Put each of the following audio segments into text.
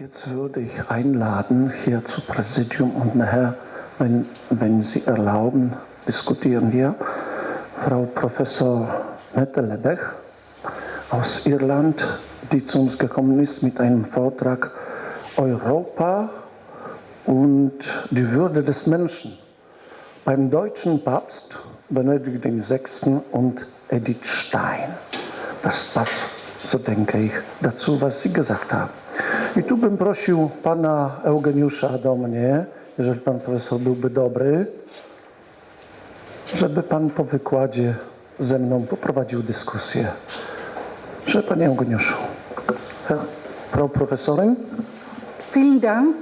Jetzt würde ich einladen hier zu Präsidium und nachher, wenn Sie erlauben, diskutieren wir Frau Professor Mette Lebech aus Irland, die zu uns gekommen ist mit einem Vortrag Europa und die Würde des Menschen beim deutschen Papst Benedikt XVI. Und Edith Stein. Das passt, so denke ich, dazu, was Sie gesagt haben. I tu bym prosił pana Eugeniusza do mnie, jeżeli pan profesor byłby dobry, żeby pan po wykładzie ze mną poprowadził dyskusję. Że panie Eugeniuszu. Frau Professorin. Vielen Dank.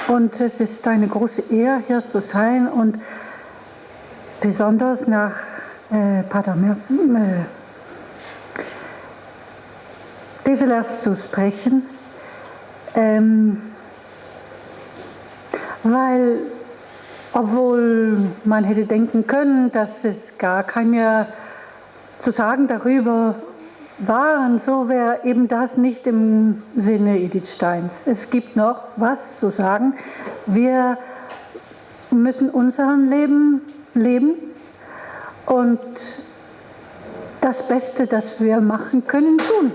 Und es ist eine große Ehre, hier zu sein und besonders nach Pater Develas zu sprechen, weil, obwohl man hätte denken können, dass es gar kein mehr zu sagen darüber war, und so wäre eben das nicht im Sinne Edith Steins. Es gibt noch was zu sagen. Wir müssen unseren Leben leben und das Beste, das wir machen können, tun.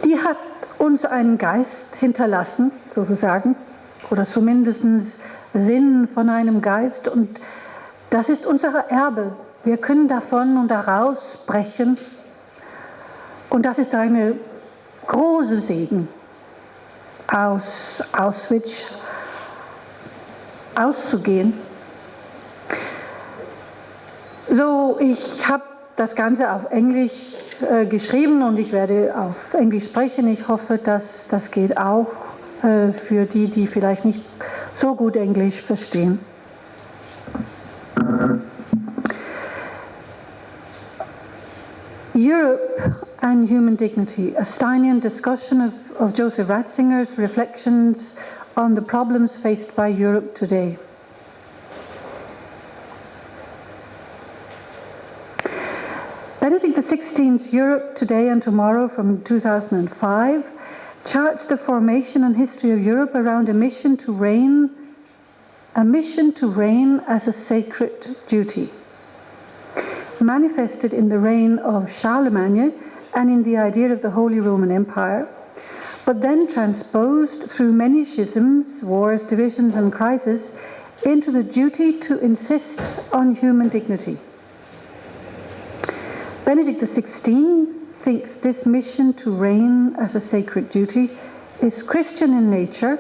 Die hat uns einen Geist hinterlassen, sozusagen, oder zumindest Sinn von einem Geist, und das ist unser Erbe. Wir können davon und daraus brechen, und das ist eine große Segen, aus Auschwitz auszugehen. So, ich habe das Ganze auf Englisch geschrieben und ich werde auf Englisch sprechen. Ich hoffe, dass das geht auch für die, die vielleicht nicht so gut Englisch verstehen. Europe and Human Dignity, a Steinian discussion of Josef Ratzinger's reflections on the problems faced by Europe today. Benedict XVI's Europe Today and Tomorrow from 2005 charts the formation and history of Europe around a mission to reign as a sacred duty, manifested in the reign of Charlemagne and in the idea of the Holy Roman Empire, but then transposed through many schisms, wars, divisions and crises into the duty to insist on human dignity. Benedict XVI thinks this mission to reign as a sacred duty is Christian in nature,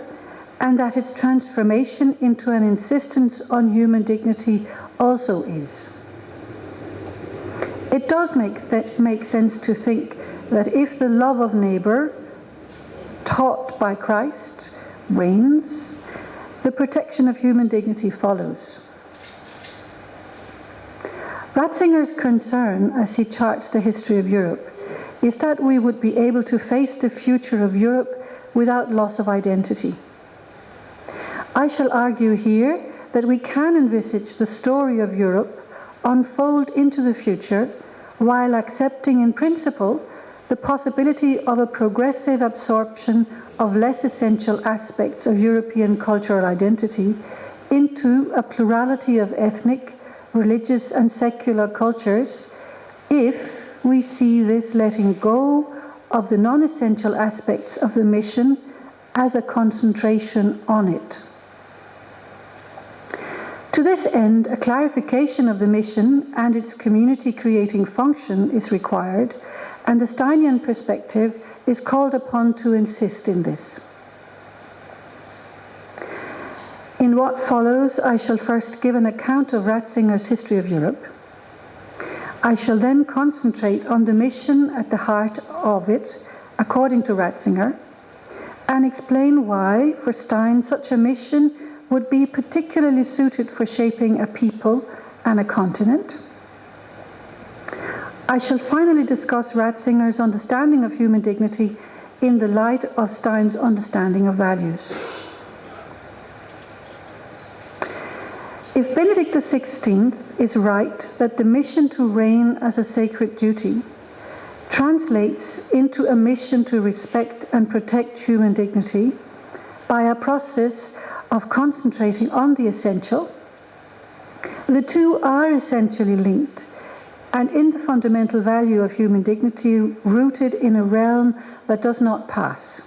and that its transformation into an insistence on human dignity also is. It does make sense to think that if the love of neighbour, taught by Christ, reigns, the protection of human dignity follows. Ratzinger's concern, as he charts the history of Europe, is that we would be able to face the future of Europe without loss of identity. I shall argue here that we can envisage the story of Europe unfold into the future while accepting in principle the possibility of a progressive absorption of less essential aspects of European cultural identity into a plurality of ethnic, religious and secular cultures, if we see this letting go of the non-essential aspects of the mission as a concentration on it. To this end, a clarification of the mission and its community-creating function is required, and the Steinian perspective is called upon to insist in this. In what follows, I shall first give an account of Ratzinger's history of Europe. I shall then concentrate on the mission at the heart of it, according to Ratzinger, and explain why, for Stein, such a mission would be particularly suited for shaping a people and a continent. I shall finally discuss Ratzinger's understanding of human dignity in the light of Stein's understanding of values. If Benedict XVI is right that the mission to reign as a sacred duty translates into a mission to respect and protect human dignity by a process of concentrating on the essential. The two are essentially linked, and in the fundamental value of human dignity rooted in a realm that does not pass.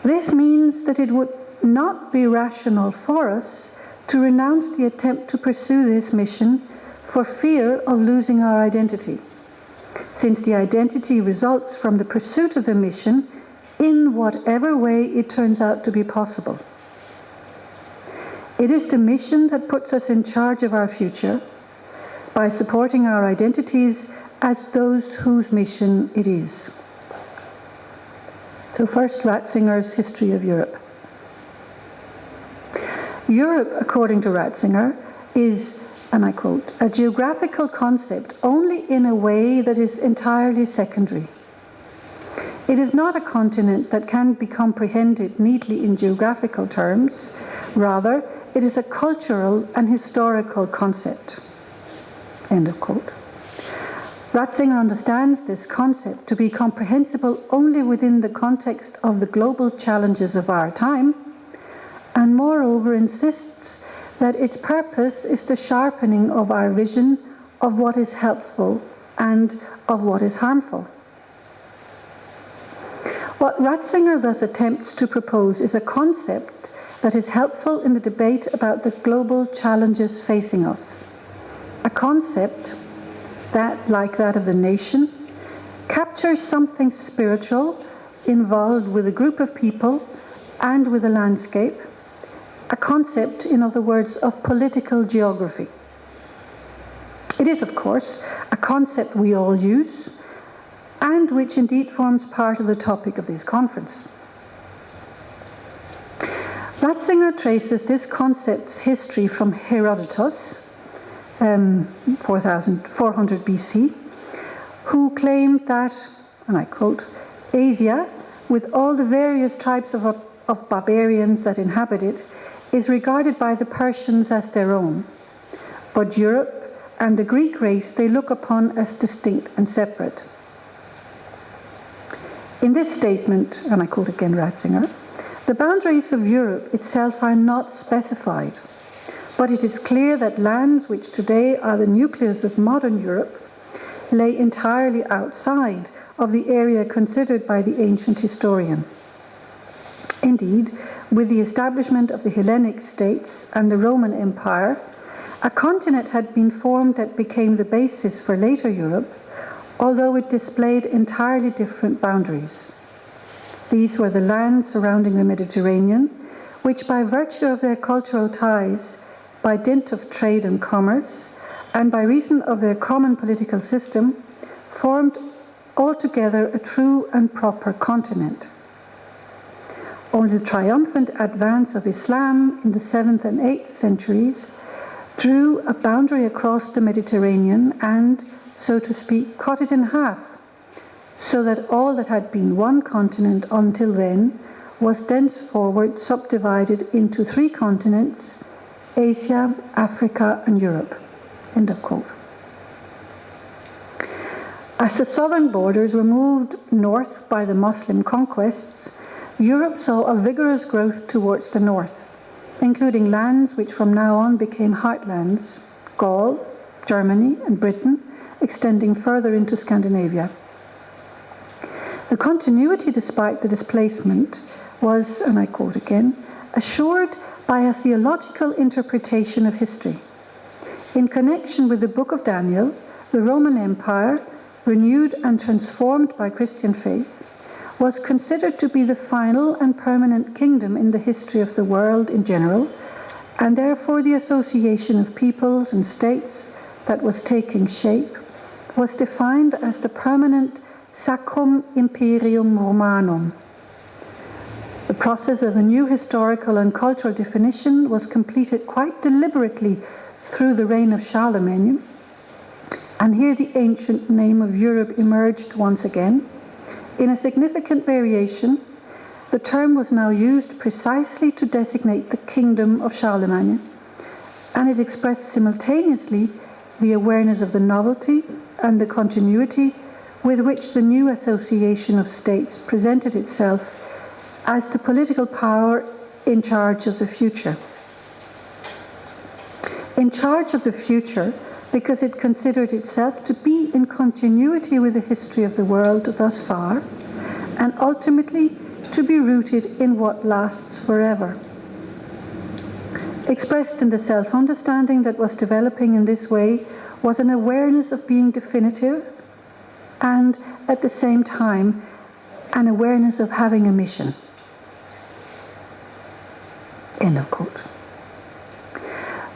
This means that it would not be rational for us to renounce the attempt to pursue this mission for fear of losing our identity, since the identity results from the pursuit of the mission in whatever way it turns out to be possible. It is the mission that puts us in charge of our future by supporting our identities as those whose mission it is. So first, Ratzinger's History of Europe. Europe, according to Ratzinger, is, and I quote, a geographical concept only in a way that is entirely secondary. It is not a continent that can be comprehended neatly in geographical terms. Rather, it is a cultural and historical concept. End of quote. Ratzinger understands this concept to be comprehensible only within the context of the global challenges of our time, and moreover insists that its purpose is the sharpening of our vision of what is helpful and of what is harmful. What Ratzinger thus attempts to propose is a concept that is helpful in the debate about the global challenges facing us. A concept that, like that of the nation, captures something spiritual involved with a group of people and with a landscape, a concept, in other words, of political geography. It is, of course, a concept we all use, and which indeed forms part of the topic of this conference. Ratzinger traces this concept's history from Herodotus, 400 BC, who claimed that, and I quote, Asia, with all the various types of barbarians that inhabit it, is regarded by the Persians as their own, but Europe and the Greek race they look upon as distinct and separate. In this statement, and I quote again Ratzinger, the boundaries of Europe itself are not specified, but it is clear that lands which today are the nucleus of modern Europe lay entirely outside of the area considered by the ancient historian. Indeed, with the establishment of the Hellenic states and the Roman Empire, a continent had been formed that became the basis for later Europe, although it displayed entirely different boundaries. These were the lands surrounding the Mediterranean, which by virtue of their cultural ties, by dint of trade and commerce, and by reason of their common political system, formed altogether a true and proper continent. Only the triumphant advance of Islam in the 7th and 8th centuries drew a boundary across the Mediterranean and, so to speak, cut it in half, so that all that had been one continent until then was thenceforward subdivided into 3 continents, Asia, Africa, and Europe. End of quote. As the southern borders were moved north by the Muslim conquests, Europe saw a vigorous growth towards the north, including lands which from now on became heartlands, Gaul, Germany, and Britain, extending further into Scandinavia. The continuity despite the displacement was, and I quote again, assured by a theological interpretation of history. In connection with the Book of Daniel, the Roman Empire, renewed and transformed by Christian faith, was considered to be the final and permanent kingdom in the history of the world in general, and therefore the association of peoples and states that was taking shape was defined as the permanent Sacrum Imperium Romanum. The process of a new historical and cultural definition was completed quite deliberately through the reign of Charlemagne, and here the ancient name of Europe emerged once again. In a significant variation, the term was now used precisely to designate the kingdom of Charlemagne, and it expressed simultaneously the awareness of the novelty and the continuity with which the new association of states presented itself as the political power in charge of the future. In charge of the future because it considered itself to be in continuity with the history of the world thus far, and ultimately to be rooted in what lasts forever. Expressed in the self-understanding that was developing in this way was an awareness of being definitive and, at the same time, an awareness of having a mission. End of quote.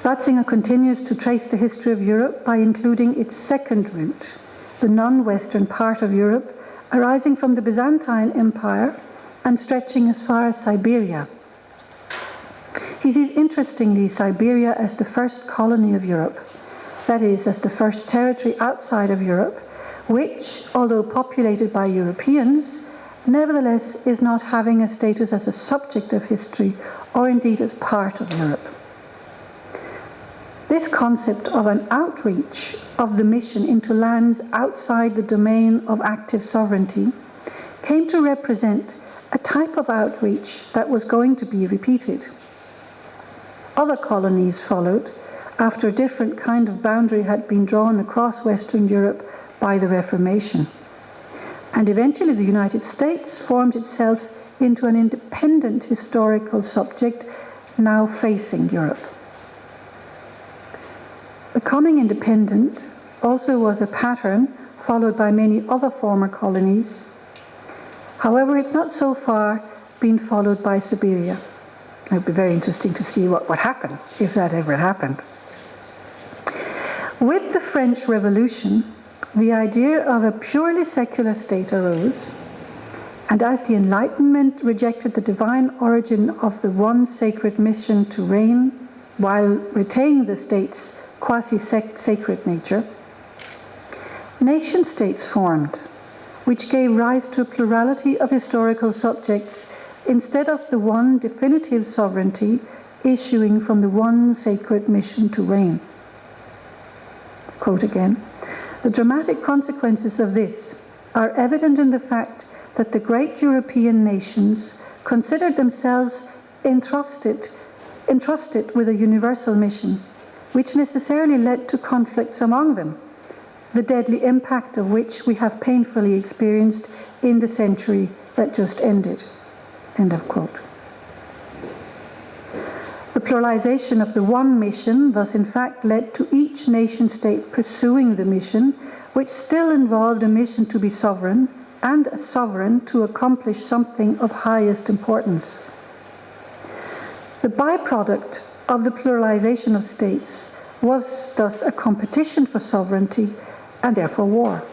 Ratzinger continues to trace the history of Europe by including its second route, the non-Western part of Europe, arising from the Byzantine Empire and stretching as far as Siberia. He sees, interestingly, Siberia as the first colony of Europe, that is, as the first territory outside of Europe, which, although populated by Europeans, nevertheless is not having a status as a subject of history or indeed as part of Europe. This concept of an outreach of the mission into lands outside the domain of active sovereignty came to represent a type of outreach that was going to be repeated. Other colonies followed after a different kind of boundary had been drawn across Western Europe by the Reformation. And eventually the United States formed itself into an independent historical subject now facing Europe. Becoming independent also was a pattern followed by many other former colonies. However, it's not so far been followed by Siberia. It would be very interesting to see what would happen if that ever happened. With the French Revolution, the idea of a purely secular state arose, and as the Enlightenment rejected the divine origin of the one sacred mission to reign while retaining the state's quasi-sacred nature, nation-states formed, which gave rise to a plurality of historical subjects instead of the one definitive sovereignty issuing from the one sacred mission to reign. Quote again, "The dramatic consequences of this are evident in the fact that the great European nations considered themselves entrusted with a universal mission, which necessarily led to conflicts among them, the deadly impact of which we have painfully experienced in the century that just ended." End of quote. The pluralization of the one mission thus in fact led to each nation-state pursuing the mission, which still involved a mission to be sovereign and a sovereign to accomplish something of highest importance. The byproduct of the pluralization of states was thus a competition for sovereignty and therefore war.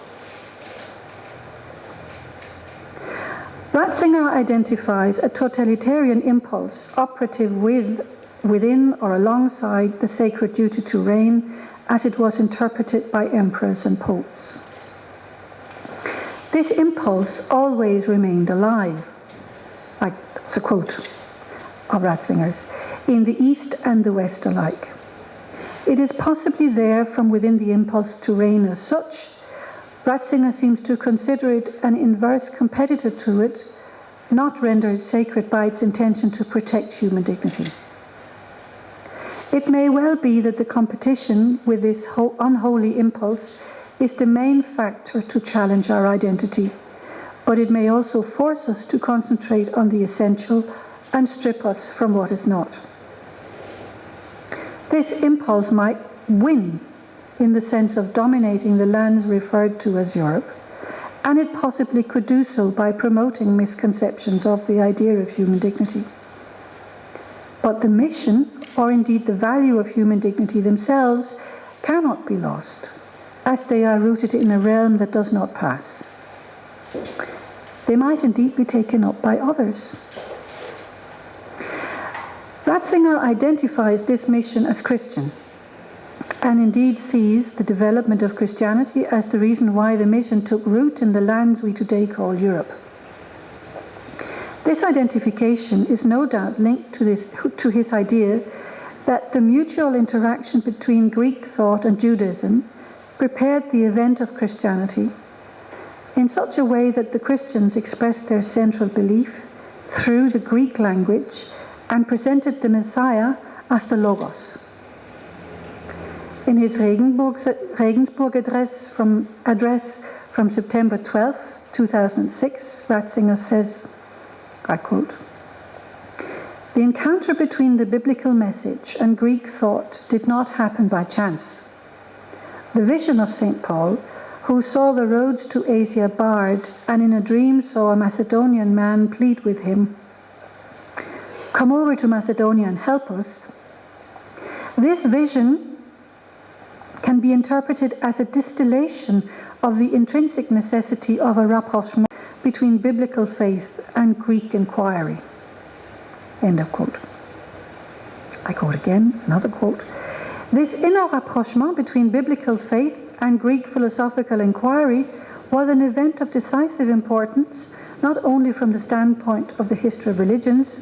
Ratzinger identifies a totalitarian impulse operative within or alongside the sacred duty to reign as it was interpreted by emperors and popes. This impulse always remained alive, like it's a quote of Ratzinger's, in the East and the West alike. It is possibly there from within the impulse to reign as such. Ratzinger seems to consider it an inverse competitor to it, not rendered sacred by its intention to protect human dignity. It may well be that the competition with this unholy impulse is the main factor to challenge our identity, but it may also force us to concentrate on the essential and strip us from what is not. This impulse might win in the sense of dominating the lands referred to as Europe, and it possibly could do so by promoting misconceptions of the idea of human dignity. But the mission, or indeed the value of human dignity themselves, cannot be lost, as they are rooted in a realm that does not pass. They might indeed be taken up by others. Ratzinger identifies this mission as Christian, and indeed sees the development of Christianity as the reason why the mission took root in the lands we today call Europe. This identification is no doubt linked to his idea that the mutual interaction between Greek thought and Judaism prepared the event of Christianity in such a way that the Christians expressed their central belief through the Greek language and presented the Messiah as the Logos. In his Regensburg address from September 12, 2006, Ratzinger says, I quote, "The encounter between the biblical message and Greek thought did not happen by chance. The vision of St. Paul, who saw the roads to Asia barred and in a dream saw a Macedonian man plead with him, 'Come over to Macedonia and help us,' this vision can be interpreted as a distillation of the intrinsic necessity of a rapprochement between biblical faith and Greek inquiry." End of quote. I quote again, another quote. "This inner rapprochement between biblical faith and Greek philosophical inquiry was an event of decisive importance, not only from the standpoint of the history of religions,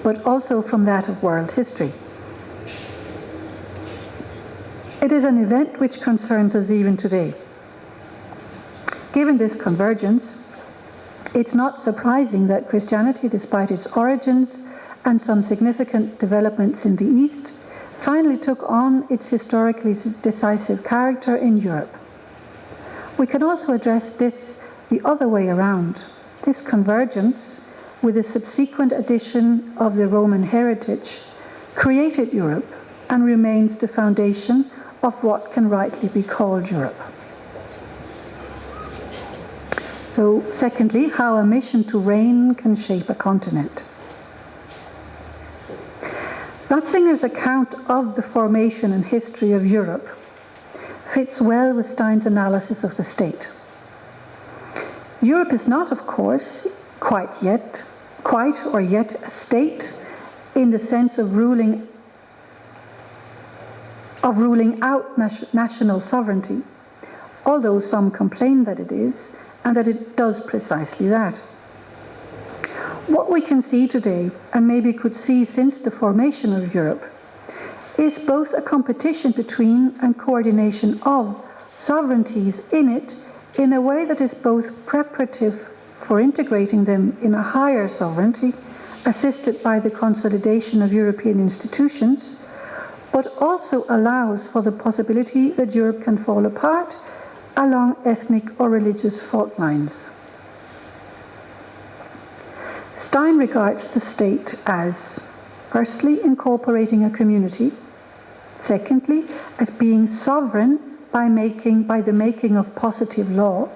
but also from that of world history. It is an event which concerns us even today. Given this convergence, it's not surprising that Christianity, despite its origins and some significant developments in the East, finally took on its historically decisive character in Europe. We can also address this the other way around. This convergence, with the subsequent addition of the Roman heritage, created Europe and remains the foundation of what can rightly be called Europe. So, secondly, how a mission to reign can shape a continent. Ratzinger's account of the formation and history of Europe fits well with Stein's analysis of the state. Europe is not, of course, quite or yet a state in the sense of ruling out national sovereignty, although some complain that it is, and that it does precisely that. What we can see today, and maybe could see since the formation of Europe, is both a competition between and coordination of sovereignties in it in a way that is both preparative for integrating them in a higher sovereignty, assisted by the consolidation of European institutions, but also allows for the possibility that Europe can fall apart along ethnic or religious fault lines. Stein regards the state as, firstly, incorporating a community, secondly, as being sovereign by the making of positive law,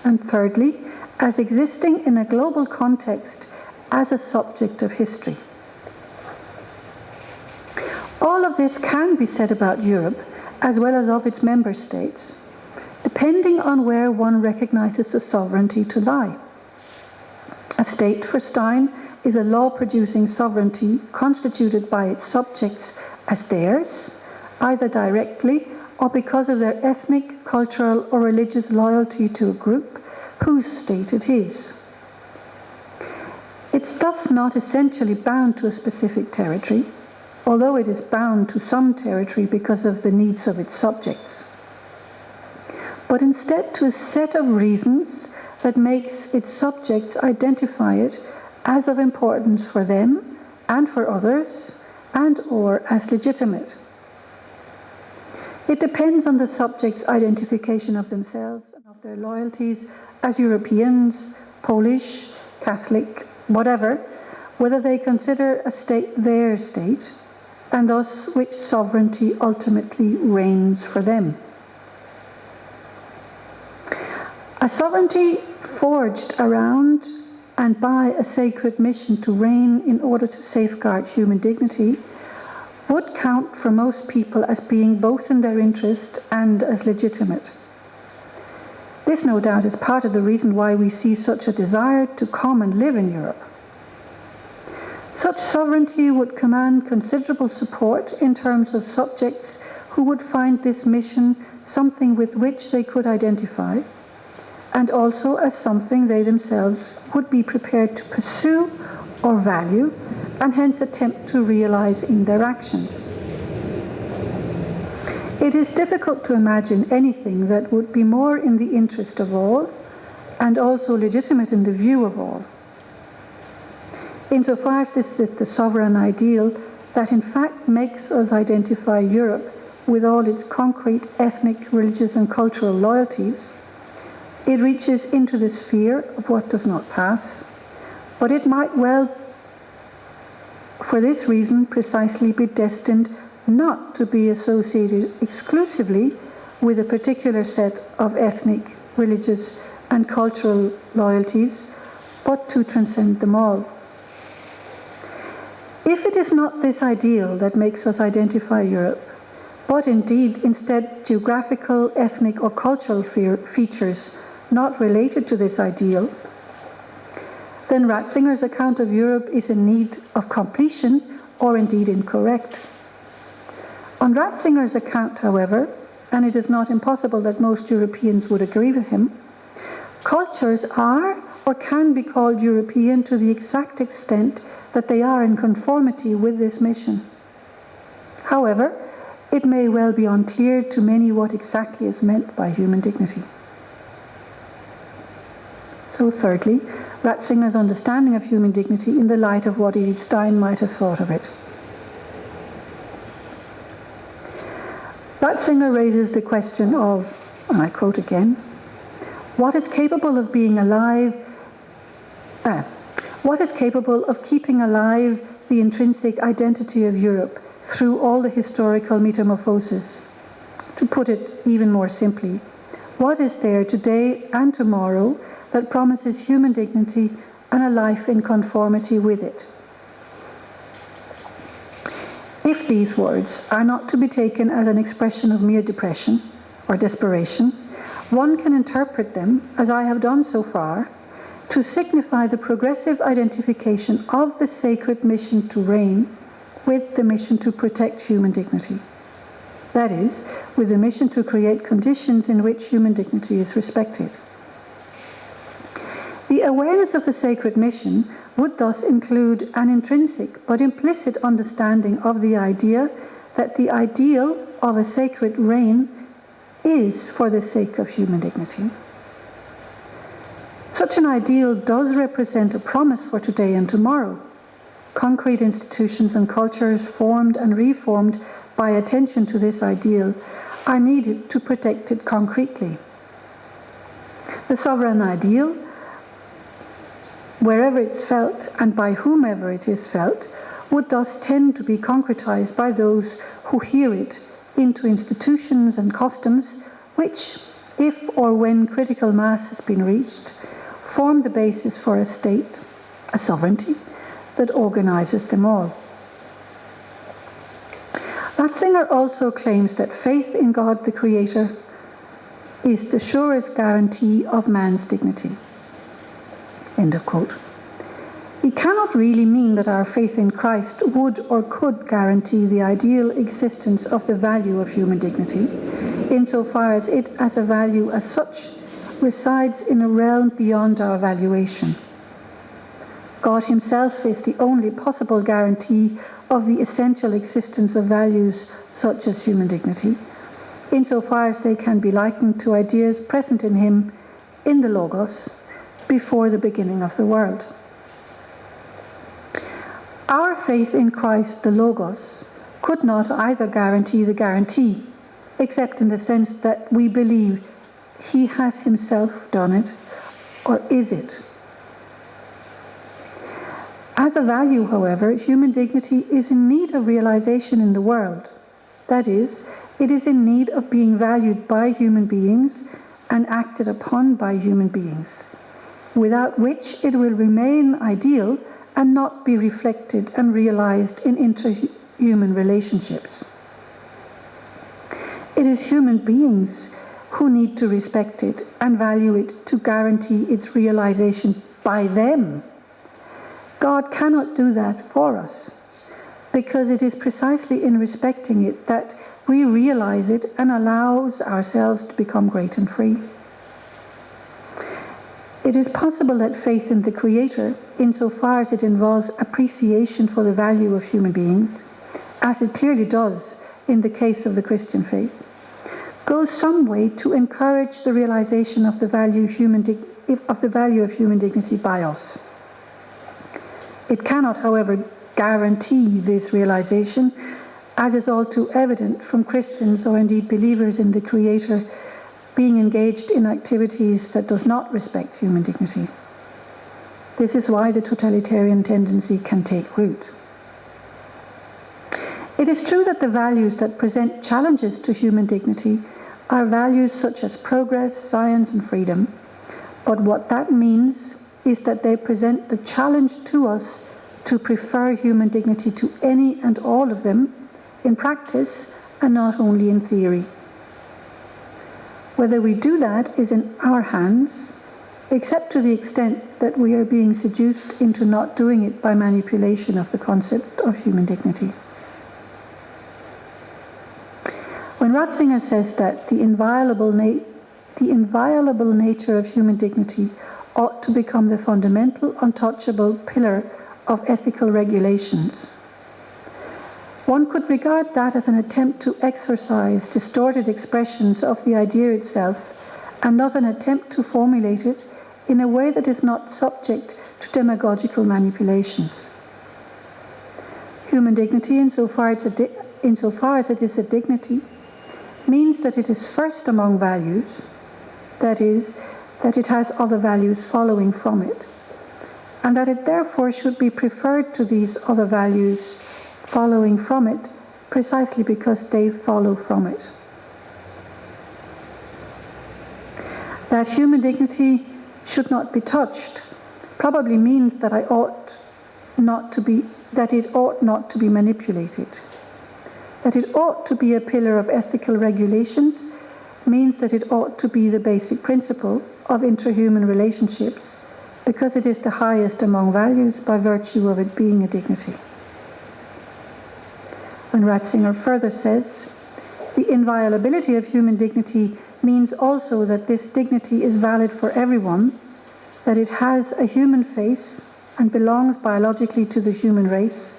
and thirdly, as existing in a global context as a subject of history. All of this can be said about Europe, as well as of its member states, depending on where one recognizes the sovereignty to lie. A state, for Stein, is a law-producing sovereignty constituted by its subjects as theirs, either directly or because of their ethnic, cultural, or religious loyalty to a group whose state it is. It's thus not essentially bound to a specific territory, although it is bound to some territory because of the needs of its subjects, but instead to a set of reasons that makes its subjects identify it as of importance for them and for others, and or as legitimate. It depends on the subject's identification of themselves and of their loyalties as Europeans, Polish, Catholic, whatever, whether they consider a state their state, and thus which sovereignty ultimately reigns for them. A sovereignty forged around and by a sacred mission to reign in order to safeguard human dignity would count for most people as being both in their interest and as legitimate. This, no doubt, is part of the reason why we see such a desire to come and live in Europe. Such sovereignty would command considerable support in terms of subjects who would find this mission something with which they could identify, and also as something they themselves would be prepared to pursue or value and hence attempt to realize in their actions. It is difficult to imagine anything that would be more in the interest of all and also legitimate in the view of all. Insofar as this is the sovereign ideal that in fact makes us identify Europe with all its concrete ethnic, religious and cultural loyalties, it reaches into the sphere of what does not pass, but it might well, for this reason, precisely be destined not to be associated exclusively with a particular set of ethnic, religious and cultural loyalties, but to transcend them all. If it is not this ideal that makes us identify Europe, but indeed instead geographical, ethnic or cultural features not related to this ideal, then Ratzinger's account of Europe is in need of completion or indeed incorrect. On Ratzinger's account, however, and it is not impossible that most Europeans would agree with him, cultures are or can be called European to the exact extent that they are in conformity with this mission. However, it may well be unclear to many what exactly is meant by human dignity. So thirdly, Ratzinger's understanding of human dignity in the light of what Edith Stein might have thought of it. Ratzinger raises the question of, and I quote again, what is capable of being alive, what is capable of keeping alive the intrinsic identity of Europe through all the historical metamorphoses? To put it even more simply, what is there today and tomorrow that promises human dignity and a life in conformity with it? If these words are not to be taken as an expression of mere depression or desperation, one can interpret them, as I have done so far, to signify the progressive identification of the sacred mission to reign with the mission to protect human dignity. That is, with the mission to create conditions in which human dignity is respected. The awareness of the sacred mission would thus include an intrinsic but implicit understanding of the idea that the ideal of a sacred reign is for the sake of human dignity. Such an ideal does represent a promise for today and tomorrow. Concrete institutions and cultures formed and reformed by attention to this ideal are needed to protect it concretely. The sovereign ideal, wherever it's felt and by whomever it is felt, would thus tend to be concretized by those who hear it into institutions and customs which, if or when critical mass has been reached, form the basis for a state, a sovereignty, that organizes them all. Ratzinger also claims that faith in God the Creator is the surest guarantee of man's dignity. End of quote. He cannot really mean that our faith in Christ would or could guarantee the ideal existence of the value of human dignity, insofar as it as a value as such resides in a realm beyond our valuation. God himself is the only possible guarantee of the essential existence of values such as human dignity, insofar as they can be likened to ideas present in him, in the Logos, before the beginning of the world. Our faith in Christ, the Logos, could not either guarantee the guarantee, except in the sense that we believe he has himself done it, or is it. As a value, however, human dignity is in need of realization in the world. That is, it is in need of being valued by human beings and acted upon by human beings, without which it will remain ideal and not be reflected and realized in interhuman relationships. It is human beings who need to respect it and value it to guarantee its realization by them. God cannot do that for us, because it is precisely in respecting it that we realize it and allows ourselves to become great and free. It is possible that faith in the Creator, insofar as it involves appreciation for the value of human beings, as it clearly does in the case of the Christian faith, goes some way to encourage the realization of the value of human dignity by us. It cannot, however, guarantee this realization, as is all too evident from Christians or indeed believers in the Creator being engaged in activities that does not respect human dignity. This is why the totalitarian tendency can take root. It is true that the values that present challenges to human dignity are values such as progress, science, and freedom, but what that means is that they present the challenge to us to prefer human dignity to any and all of them in practice and not only in theory. Whether we do that is in our hands, except to the extent that we are being seduced into not doing it by manipulation of the concept of human dignity. When Ratzinger says that the inviolable nature of human dignity ought to become the fundamental, untouchable pillar of ethical regulations, one could regard that as an attempt to exorcise distorted expressions of the idea itself, and not an attempt to formulate it in a way that is not subject to demagogical manipulations. Human dignity, insofar as it is a dignity, means that it is first among values, that is, that it has other values following from it, and that it therefore should be preferred to these other values following from it precisely because they follow from it. That human dignity should not be touched probably means that it ought not to be manipulated. That it ought to be a pillar of ethical regulations means that it ought to be the basic principle of interhuman relationships, because it is the highest among values by virtue of it being a dignity. When Ratzinger further says, the inviolability of human dignity means also that this dignity is valid for everyone, that it has a human face and belongs biologically to the human race,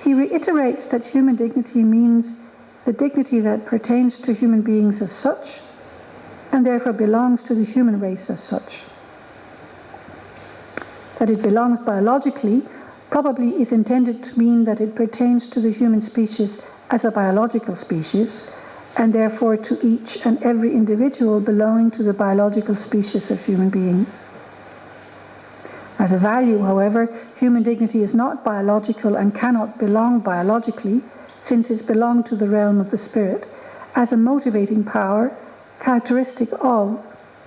he reiterates that human dignity means the dignity that pertains to human beings as such, and therefore belongs to the human race as such. That it belongs biologically probably is intended to mean that it pertains to the human species as a biological species, and therefore to each and every individual belonging to the biological species of human beings. As a value, however, human dignity is not biological and cannot belong biologically, since it belongs to the realm of the spirit, as a motivating power, characteristic of,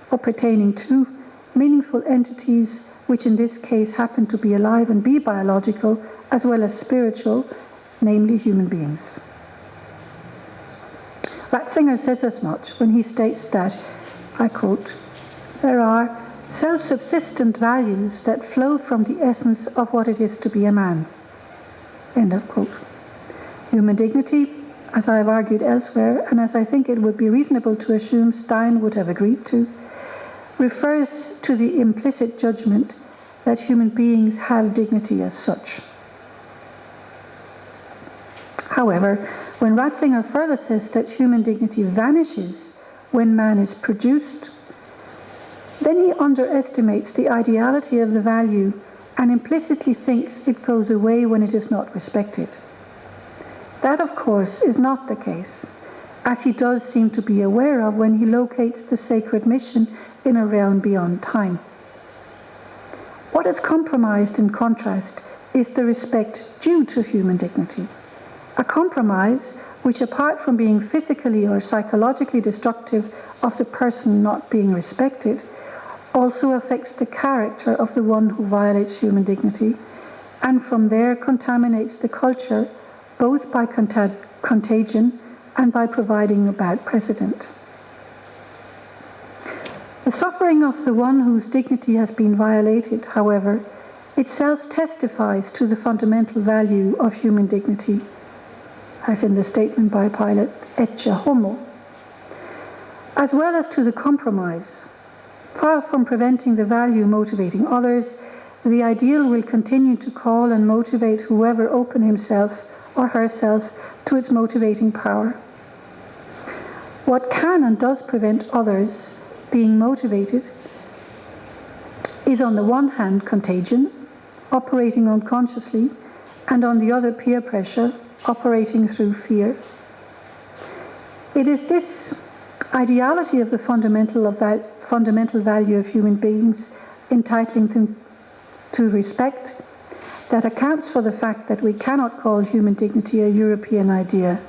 or pertaining to, meaningful entities which in this case happen to be alive and be biological as well as spiritual, namely human beings. Ratzinger says as much when he states that, I quote, there are self-subsistent values that flow from the essence of what it is to be a man. End of quote. Human dignity, as I have argued elsewhere, and as I think it would be reasonable to assume Stein would have agreed to, refers to the implicit judgment that human beings have dignity as such. However, when Ratzinger further says that human dignity vanishes when man is produced, then he underestimates the ideality of the value and implicitly thinks it goes away when it is not respected. That, of course, is not the case, as he does seem to be aware of when he locates the sacred mission in a realm beyond time. What is compromised, in contrast, is the respect due to human dignity, a compromise which, apart from being physically or psychologically destructive of the person not being respected, also affects the character of the one who violates human dignity, and from there contaminates the culture both by contagion and by providing a bad precedent. The suffering of the one whose dignity has been violated, however, itself testifies to the fundamental value of human dignity, as in the statement by Pilate, ecce homo, as well as to the compromise, Far from preventing the value motivating others, the ideal will continue to call and motivate whoever open himself or herself to its motivating power. What can and does prevent others being motivated is on the one hand contagion, operating unconsciously, and on the other peer pressure, operating through fear. It is this ideality of the fundamental value of human beings, entitling them to respect, that accounts for the fact that we cannot call human dignity a European idea,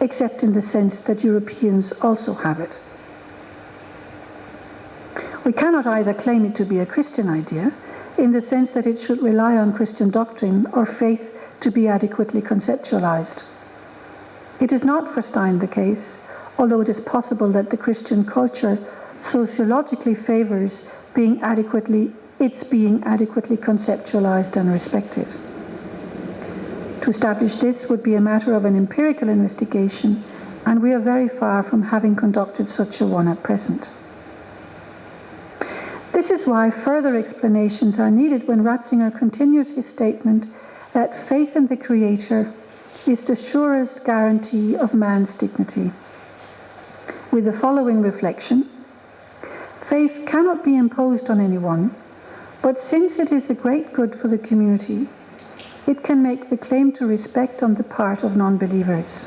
except in the sense that Europeans also have it. We cannot either claim it to be a Christian idea, in the sense that it should rely on Christian doctrine or faith to be adequately conceptualized. It is not for Stein the case, although it is possible that the Christian culture sociologically favors its being adequately conceptualized and respected. To establish this would be a matter of an empirical investigation, and we are very far from having conducted such a one at present. This is why further explanations are needed when Ratzinger continues his statement that faith in the Creator is the surest guarantee of man's dignity. With the following reflection: faith cannot be imposed on anyone, but since it is a great good for the community, it can make the claim to respect on the part of non-believers.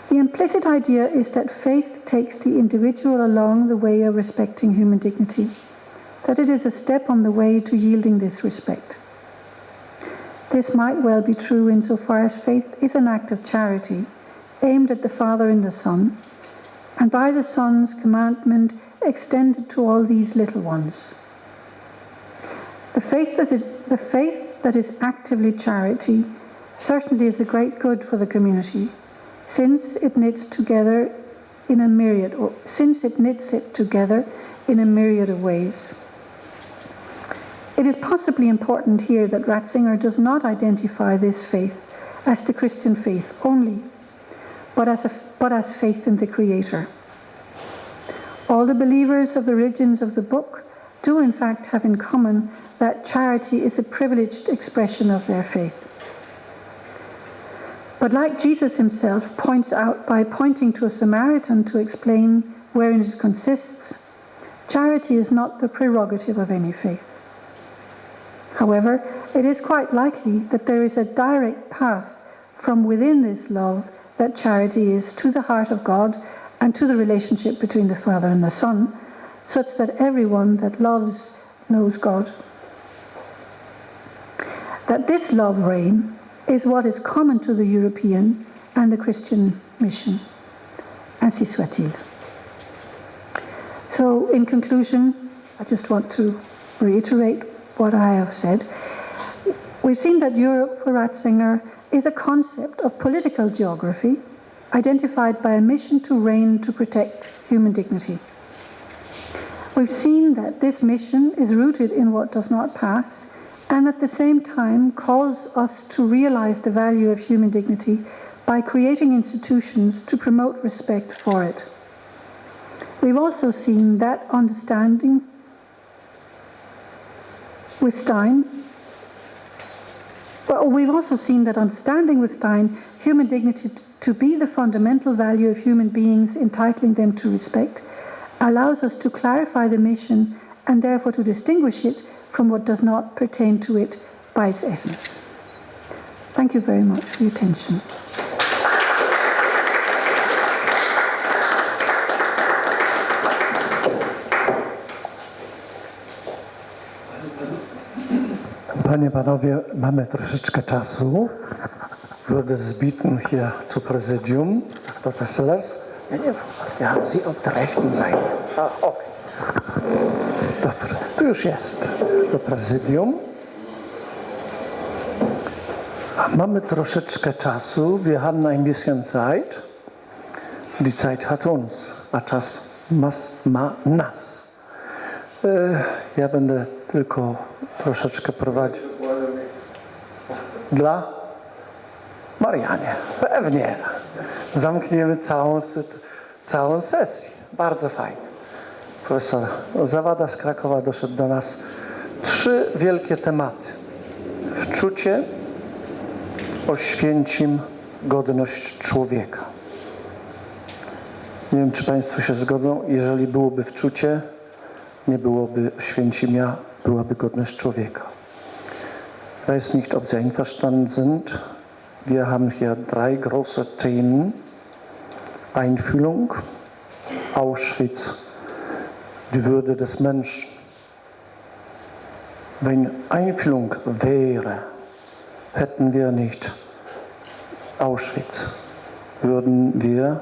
The implicit idea is that faith takes the individual along the way of respecting human dignity, that it is a step on the way to yielding this respect. This might well be true insofar as faith is an act of charity, aimed at the Father and the Son, and by the Son's commandment extended to all these little ones. The faith that is actively charity certainly is a great good for the community, since it knits it together in a myriad of ways. It is possibly important here that Ratzinger does not identify this faith as the Christian faith only, but as faith in the Creator. All the believers of the religions of the book do in fact have in common that charity is a privileged expression of their faith. But like Jesus himself points out by pointing to a Samaritan to explain wherein it consists, charity is not the prerogative of any faith. However, it is quite likely that there is a direct path from within this love that charity is to the heart of God and to the relationship between the Father and the Son, such that everyone that loves knows God. That this love reign is what is common to the European and the Christian mission. Ainsi soit-il. So, in conclusion, I just want to reiterate what I have said. We've seen that Europe, for Ratzinger, is a concept of political geography identified by a mission to reign to protect human dignity. We've seen that this mission is rooted in what does not pass, and at the same time calls us to realize the value of human dignity by creating institutions to promote respect for it. We've also seen that understanding with Stein, human dignity to be the fundamental value of human beings, entitling them to respect, allows us to clarify the mission and therefore to distinguish it from what does not pertain to it by its essence. Thank you very much for your attention. Panie, Panowie, mamy troszeczkę czasu. Würde es bieten hier zu Präsidium, Dr. Sellers. Ja, Sie auf der rechten Seite. Okay. Dobra, tu już jest do Präsidium. Mamy troszeczkę czasu. Wir haben ein bisschen Zeit. Die Zeit hat uns, a czas ma nas. Ja będę tylko troszeczkę prowadził. Dla Marianie, pewnie. Zamkniemy całą sesję. Bardzo fajnie. Profesor Zawada z Krakowa doszedł do nas. 3 wielkie tematy. Wczucie, Oświęcim, godność człowieka. Nie wiem, czy Państwo się zgodzą. Jeżeli byłoby wczucie, nie byłoby Oświęcimia, byłaby godność człowieka. Ich weiß nicht, ob Sie einverstanden sind. Wir haben hier 3 große Themen. Einfühlung, Auschwitz, die Würde des Menschen. Wenn Einfühlung wäre, hätten wir nicht Auschwitz, würden wir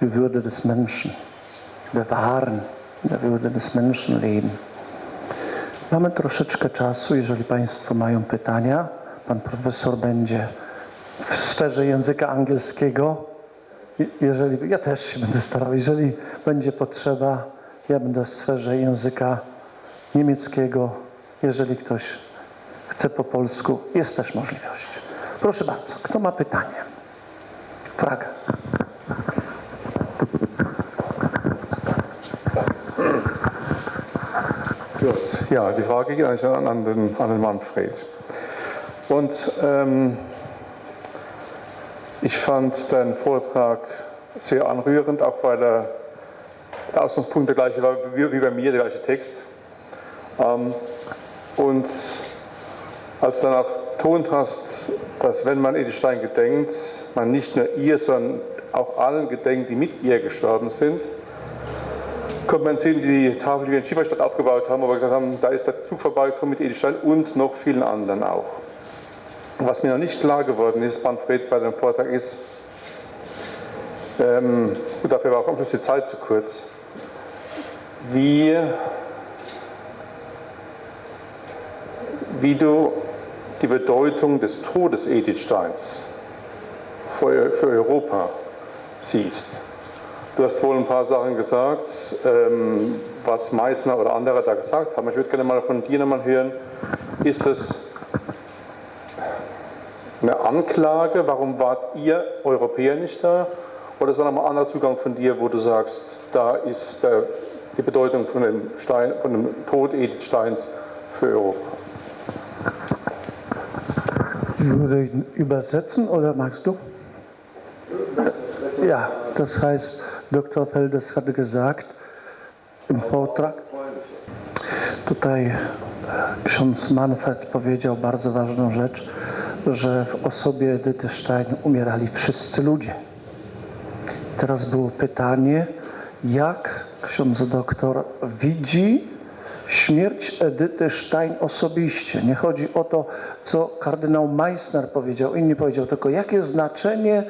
die Würde des Menschen bewahren, in der Würde des Menschen leben. Mamy troszeczkę czasu, jeżeli Państwo mają pytania. Pan profesor będzie w sferze języka angielskiego. Jeżeli, ja też się będę starał, jeżeli będzie potrzeba, ja będę w sferze języka niemieckiego. Jeżeli ktoś chce po polsku, jest też możliwość. Proszę bardzo, kto ma pytanie? Fraga. Ja, die Frage geht eigentlich an den Manfred. Und ich fand deinen Vortrag sehr anrührend, auch weil der Ausgangspunkt der gleiche war wie bei mir, der gleiche Text. Und als du dann auch betont hast, dass wenn man Edith Stein gedenkt, man nicht nur ihr, sondern auch allen gedenkt, die mit ihr gestorben sind, kommt man sehen, die Tafel, die wir in Schieberstadt aufgebaut haben, wo wir gesagt haben, da ist der Zug vorbeigekommen mit Edith Stein und noch vielen anderen auch. Was mir noch nicht klar geworden ist, Manfred, bei deinem Vortrag ist, und dafür war auch am Schluss die Zeit zu kurz, wie du die Bedeutung des Todes Edith Steins für Europa siehst. Du hast wohl ein paar Sachen gesagt, was Meissner oder andere da gesagt haben. Ich würde gerne mal von dir nochmal hören, ist es eine Anklage, warum wart ihr Europäer nicht da? Oder ist da nochmal ein anderer Zugang von dir, wo du sagst, da ist die Bedeutung von dem Tod Edith Steins für Europa? Ich würde ihn übersetzen, oder magst du? Ja, das heißt, Dr. Feldes hatte gesagt im Vortrag, tutaj ksiądz Manfred powiedział bardzo ważną rzecz, że w osobie Edyty Stein umierali wszyscy ludzie. Teraz było pytanie, jak ksiądz doktor widzi śmierć Edyty Stein osobiście. Nie chodzi o to, co kardynał Meissner powiedział, inni powiedział, tylko jakie znaczenie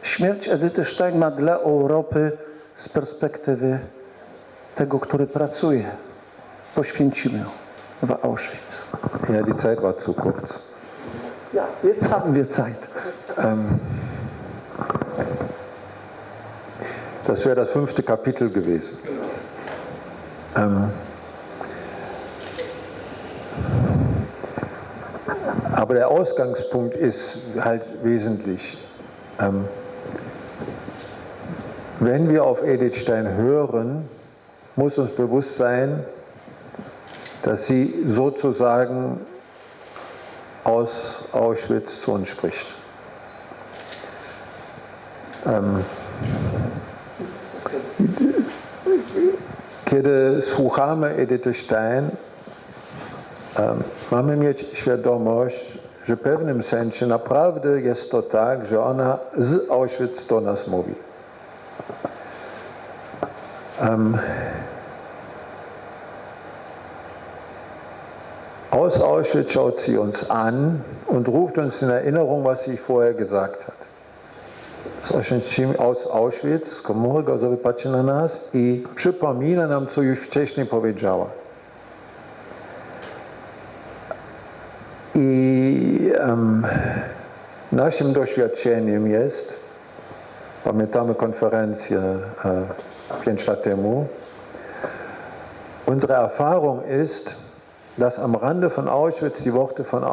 śmierć Edyty Stein ma dla Europy z perspektywy tego, który pracuje. Poświęcimy w Auschwitz. Ja, die Zeit war zu kurz. Ja, jetzt haben wir Zeit. Das wäre das 5. Kapitel gewesen. Aber der Ausgangspunkt ist halt wesentlich. Wenn wir auf Edith Stein hören, muss uns bewusst sein, dass sie sozusagen aus Auschwitz zu uns spricht. Kiedy słuchamy Edyty Stein, mamy mieć świadomość, że w pewnym sensie naprawdę jest to tak, że ona z Auschwitz do nas mówi. Aus Auschwitz schaut sie uns an und ruft uns in Erinnerung, was sie vorher gesagt hat. Aus Auschwitz, z komory gazowej patrzy na nas i przypomina nam, co już wcześniej powiedziała. I naszym doświadczeniem jest, pamiętamy konferencję 5 lat temu, unsere Erfahrung ist, dass am Rande von Auschwitz die Worte von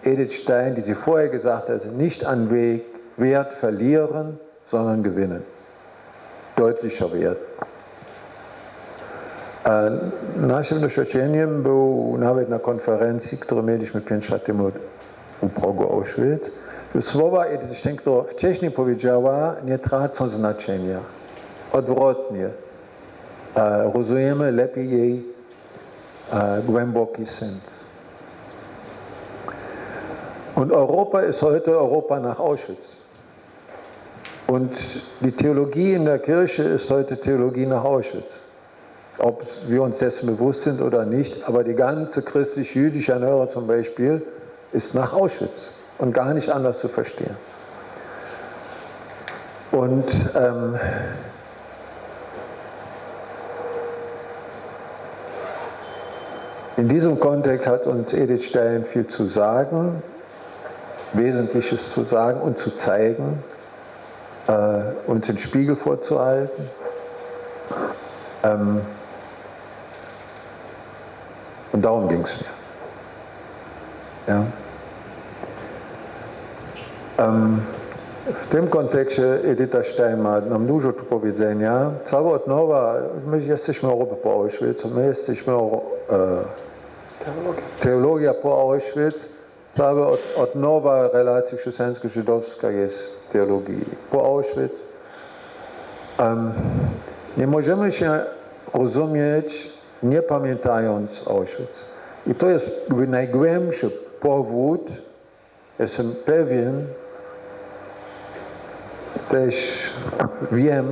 Edith Stein, die sie vorher gesagt hat, nicht an Wert verlieren, sondern gewinnen. Deutlicher Wert. Naszym doświadczeniem był nawet na konferencji, którą mieliśmy 5 lat temu u progu Auschwitz, że słowa Edith, która wcześniej powiedziała, nie tracą znaczenia. Odwrotnie. Rozumiemy lepiej jej głęboki sens. Und Europa ist heute Europa nach Auschwitz. Und die Theologie in der Kirche ist heute Theologie nach Auschwitz. Ob wir uns dessen bewusst sind oder nicht, aber die ganze christlich-jüdische Erneuerung zum Beispiel ist nach Auschwitz und gar nicht anders zu verstehen. Und in diesem Kontext hat uns Edith Stein viel zu sagen, Wesentliches zu sagen und zu zeigen, uns den Spiegel vorzuhalten. Und darum ging es mir. Ja. W tym kontekście Edyta Stein ma nam dużo do powiedzenia. Cała od nowa, my jesteśmy Europa po Auschwitz, my jesteśmy teologia po Auschwitz, cała od nowa relacja chrześcijańsko-żydowska jest teologii po Auschwitz. Nie możemy się rozumieć, nie pamiętając Auschwitz. I to jest najgłębszy powód, jestem pewien, też wiem,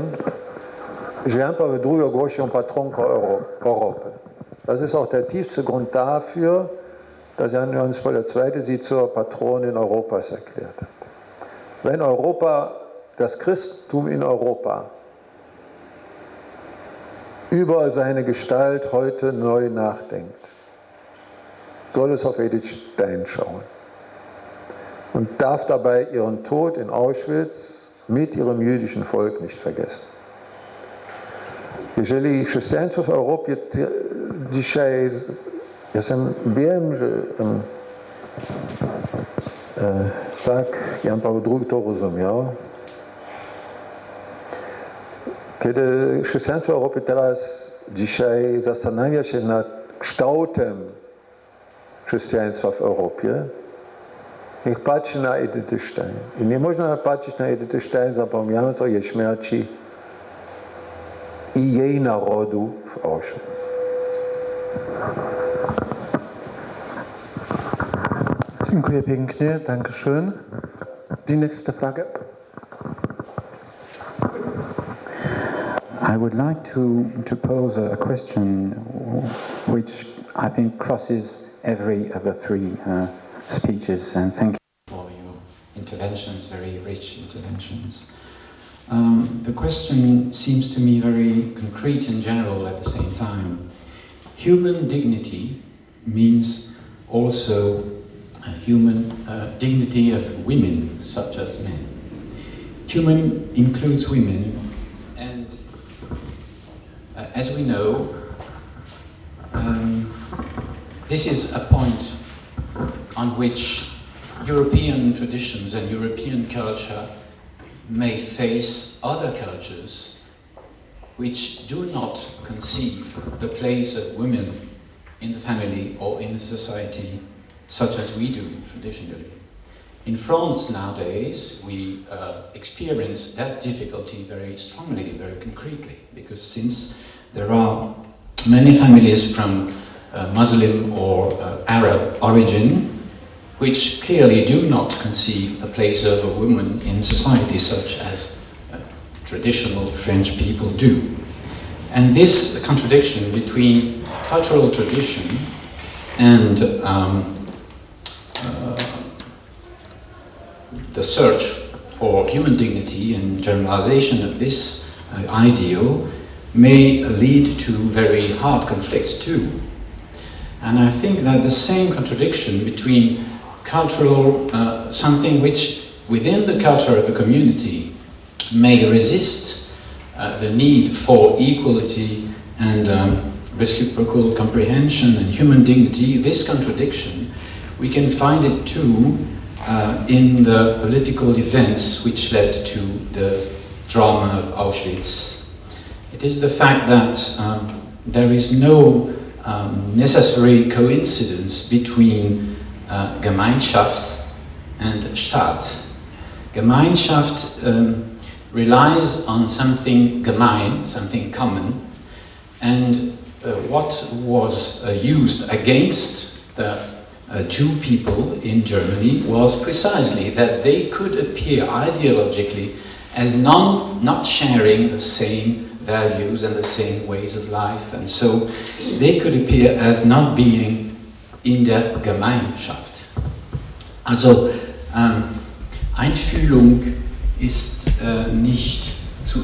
że Jan Paweł II ogłosił patronką Europy. Das ist auch der tiefste Grund dafür, dass Jan Johannes Paul II sie zur Patronin Europas erklärt hat. Wenn Europa, das Christentum in Europa, über seine Gestalt heute neu nachdenkt, soll es auf Edith Stein schauen und darf dabei ihren Tod in Auschwitz mit ihrem jüdischen Volk nicht vergessen. Jeżeli chrześcijaństwo w Europie dzisiaj, wiem, że tak Jan Paweł II to rozumiał, kiedy chrześcijaństwo w Europie teraz dzisiaj zastanawia się nad kształtem chrześcijaństwa w Europie, niech patrzy na Edytę Stein. I nie można patrzeć na Edytę Stein, zapomniano o jej śmierci i jej narodu w Auschwitz. Dziękuję pięknie, Dankeschön. Die nächste Frage. I would like to pose a question which I think crosses every of the three speeches, and thank you for your interventions, very rich interventions. The question seems to me very concrete and general at the same time. Human dignity means also human dignity of women such as men. Human includes women, and as we know, this is a point on which European traditions and European culture may face other cultures which do not conceive the place of women in the family or in the society such as we do traditionally. In France nowadays, we experience that difficulty very strongly, very concretely, because since there are many families from Muslim or Arab origin which clearly do not conceive a place of a woman in society such as traditional French people do. And this contradiction between cultural tradition and the search for human dignity and generalization of this ideal may lead to very hard conflicts too. And I think that the same contradiction between cultural, something which within the culture of a community may resist the need for equality and reciprocal comprehension and human dignity, this contradiction, we can find it too in the political events which led to the drama of Auschwitz. It is the fact that there is no necessary coincidence between Gemeinschaft and Staat. Gemeinschaft relies on something gemein, something common, and what was used against the Jew people in Germany was precisely that they could appear ideologically as not sharing the same values and the same ways of life, and so they could appear as not being in der Gemeinschaft. Also Einfühlung ist nicht zu,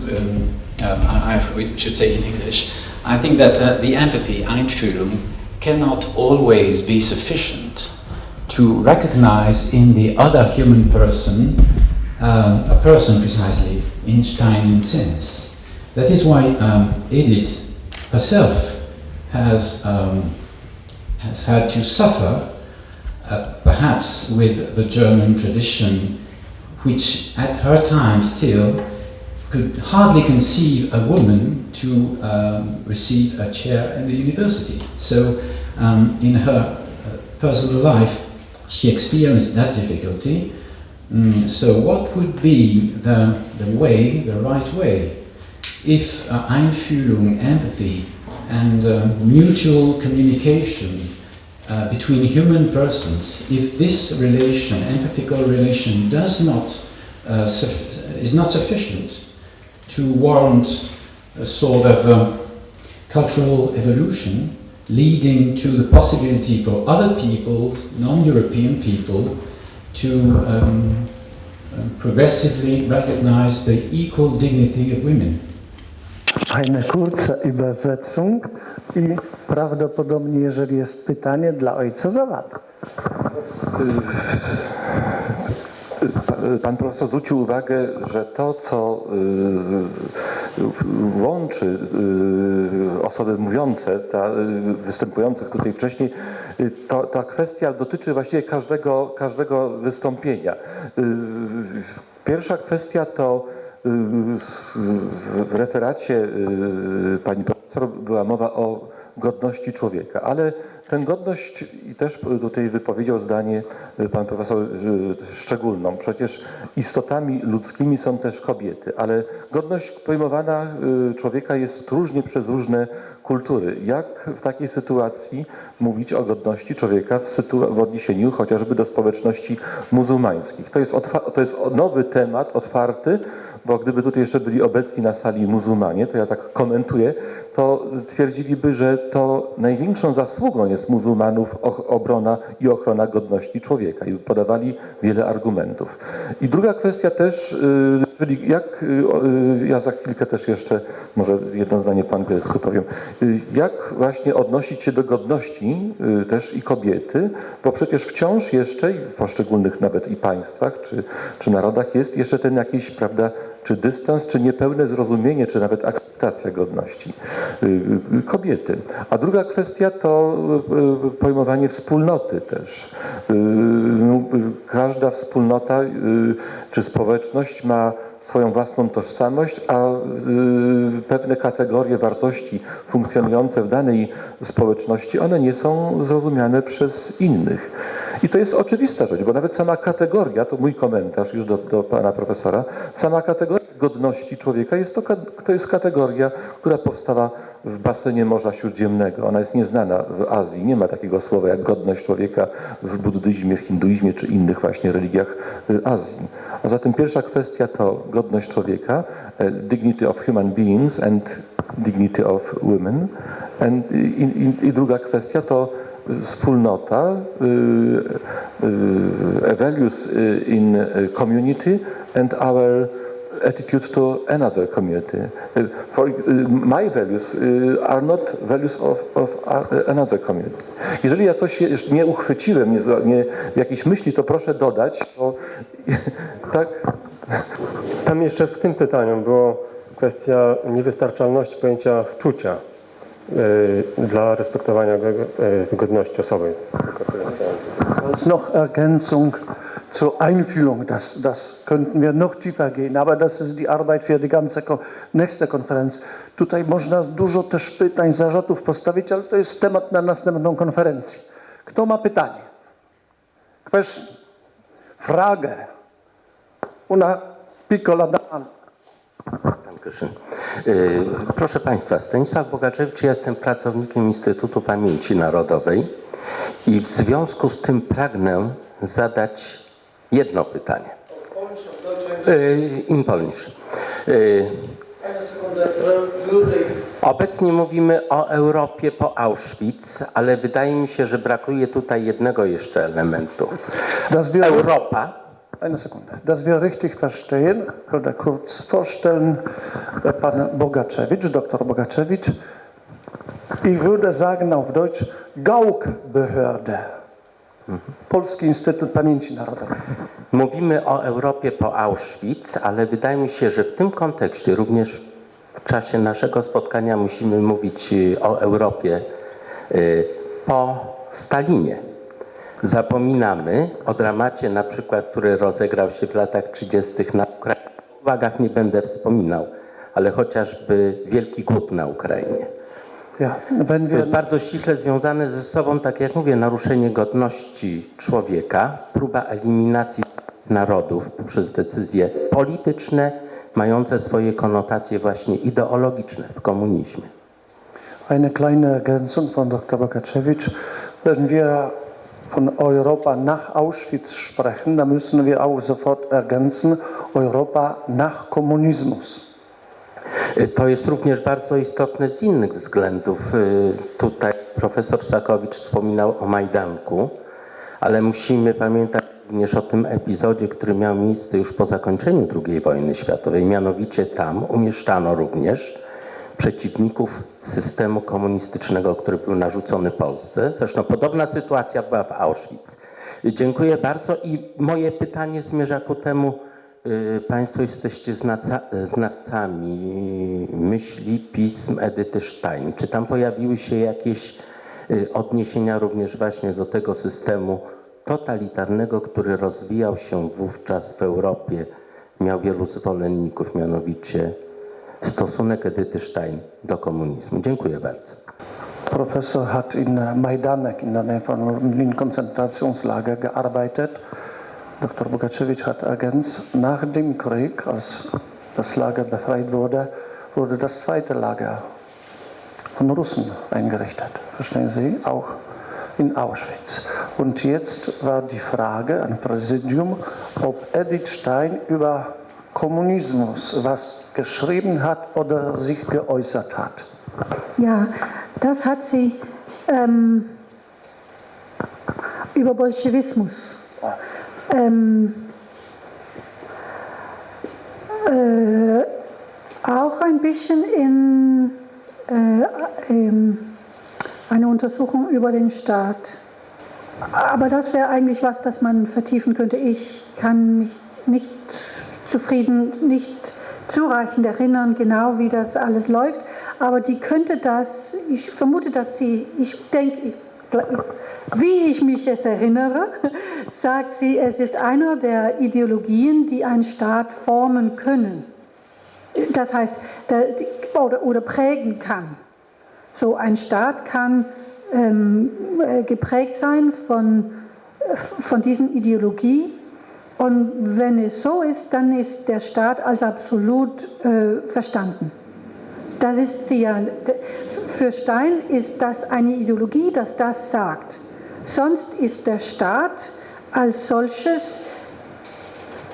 I should say in English, I think that the empathy, Einfühlung, cannot always be sufficient to recognize in the other human person a person precisely in Steinian sense. That is why Edith herself has had to suffer, perhaps with the German tradition, which at her time still could hardly conceive a woman to receive a chair in the university. So in her personal life, she experienced that difficulty. So what would be the right way, if Einfühlung, empathy, and mutual communication between human persons, if this relation, empathical relation, is not sufficient to warrant a sort of cultural evolution leading to the possibility for other peoples, non-European people, to progressively recognize the equal dignity of women. Eine kurze Übersetzung i prawdopodobnie, jeżeli jest pytanie, dla ojca Zawady. Pan profesor zwrócił uwagę, że to, co łączy osoby mówiące, występujących tutaj wcześniej, ta kwestia dotyczy właściwie każdego wystąpienia. Pierwsza kwestia to w referacie pani profesor była mowa o godności człowieka, ale tę godność, i też tutaj wypowiedział zdanie pan profesor szczególną, przecież istotami ludzkimi są też kobiety, ale godność pojmowana człowieka jest różnie przez różne kultury. Jak w takiej sytuacji mówić o godności człowieka w odniesieniu chociażby do społeczności muzułmańskich? To jest nowy temat, otwarty, bo gdyby tutaj jeszcze byli obecni na sali muzułmanie, to ja tak komentuję, to twierdziliby, że to największą zasługą jest muzułmanów obrona i ochrona godności człowieka i podawali wiele argumentów. I druga kwestia też, czyli ja za chwilkę też jeszcze może jedno zdanie po angielsku powiem, jak właśnie odnosić się do godności też i kobiety, bo przecież wciąż jeszcze w poszczególnych nawet i państwach czy narodach jest jeszcze ten jakiś, prawda, czy dystans, czy niepełne zrozumienie, czy nawet akceptacja godności kobiety. A druga kwestia to pojmowanie wspólnoty też. Każda wspólnota czy społeczność ma swoją własną tożsamość, a pewne kategorie wartości funkcjonujące w danej społeczności, one nie są zrozumiane przez innych. I to jest oczywista rzecz, bo nawet sama kategoria, to mój komentarz już do pana profesora, sama kategoria godności człowieka to jest kategoria, która powstała w basenie Morza Śródziemnego. Ona jest nieznana w Azji. Nie ma takiego słowa jak godność człowieka w buddyzmie, w hinduizmie czy innych właśnie religiach Azji. A zatem pierwsza kwestia to godność człowieka, dignity of human beings and dignity of women. I druga kwestia to wspólnota, values in community and our attitude to another community. My values are not values of another community. Jeżeli ja coś nie uchwyciłem, w jakiejś myśli, to proszę dodać, bo tak. Tam jeszcze w tym pytaniu była kwestia niewystarczalności pojęcia wczucia dla respektowania godności osoby. Als noch Ergänzung, zur Einfühlung. Das könnten wir noch tiefer gehen, aber das ist die Arbeit für die ganze nächste Konferenz. Tutaj można dużo też pytań, zarzutów postawić, ale to jest temat na następną konferencję. Kto ma pytanie? Question? Frage? Una piccola domanda. Proszę Państwa, Stanisław Bogaczewicz, ja jestem pracownikiem Instytutu Pamięci Narodowej i w związku z tym pragnę zadać jedno pytanie. In Polnisch. Obecnie mówimy o Europie po Auschwitz, ale wydaje mi się, że brakuje tutaj jednego jeszcze elementu. Europa. Eine Sekunde. Dass wir richtig verstehen, würde kurz vorstellen, Pan Bogaczewicz, Dr. Bogaczewicz. Ich würde sagen auf Deutsch, Gauk-Behörde. Polski Instytut Pamięci Narodowej. Mówimy o Europie po Auschwitz, ale wydaje mi się, że w tym kontekście również w czasie naszego spotkania musimy mówić o Europie po Stalinie. Zapominamy o dramacie na przykład, który rozegrał się w latach 30. na Ukrainie. W uwagach nie będę wspominał, ale chociażby Wielki Głód na Ukrainie. To jest bardzo ściśle związane ze sobą, tak jak mówię, naruszenie godności człowieka, próba eliminacji narodów przez decyzje polityczne, mające swoje konotacje właśnie ideologiczne w komunizmie. Eine kleine Ergänzung von Dr. Bogaczewicz. Wenn wir von Europa nach Auschwitz sprechen, dann müssen wir auch sofort ergänzen, Europa nach Kommunismus. To jest również bardzo istotne z innych względów. Tutaj profesor Sakowicz wspominał o Majdanku, ale musimy pamiętać również o tym epizodzie, który miał miejsce już po zakończeniu II wojny światowej. Mianowicie tam umieszczano również przeciwników systemu komunistycznego, który był narzucony Polsce. Zresztą podobna sytuacja była w Auschwitz. Dziękuję bardzo i moje pytanie zmierza ku temu, Państwo jesteście znawcami myśli, pism Edyty Stein. Czy tam pojawiły się jakieś odniesienia również właśnie do tego systemu totalitarnego, który rozwijał się wówczas w Europie, miał wielu zwolenników, mianowicie stosunek Edyty Stein do komunizmu? Dziękuję bardzo. Professor hat in Majdanek in der Nähe von Konzentrationslager gearbeitet. Dr. Bogaczewicz hat ergänzt, nach dem Krieg, als das Lager befreit wurde, wurde das zweite Lager von Russen eingerichtet. Verstehen Sie? Auch in Auschwitz. Und jetzt war die Frage an Präsidium, ob Edith Stein über Kommunismus was geschrieben hat oder sich geäußert hat. Ja, das hat sie über Bolschewismus. Auch ein bisschen in eine Untersuchung über den Staat. Aber das wäre eigentlich was, das man vertiefen könnte. Ich kann mich nicht zureichend erinnern, genau wie das alles läuft. Aber die könnte das, ich vermute, dass sie, ich denke, wie ich mich es erinnere, sagt sie, es ist einer der Ideologien, die einen Staat formen können. Das heißt, oder prägen kann. So ein Staat kann geprägt sein von diesen Ideologie. Und wenn es so ist, dann ist der Staat als absolut verstanden. Das ist sie ja. Für Stein ist das eine Ideologie, dass das sagt. Sonst ist der Staat als solches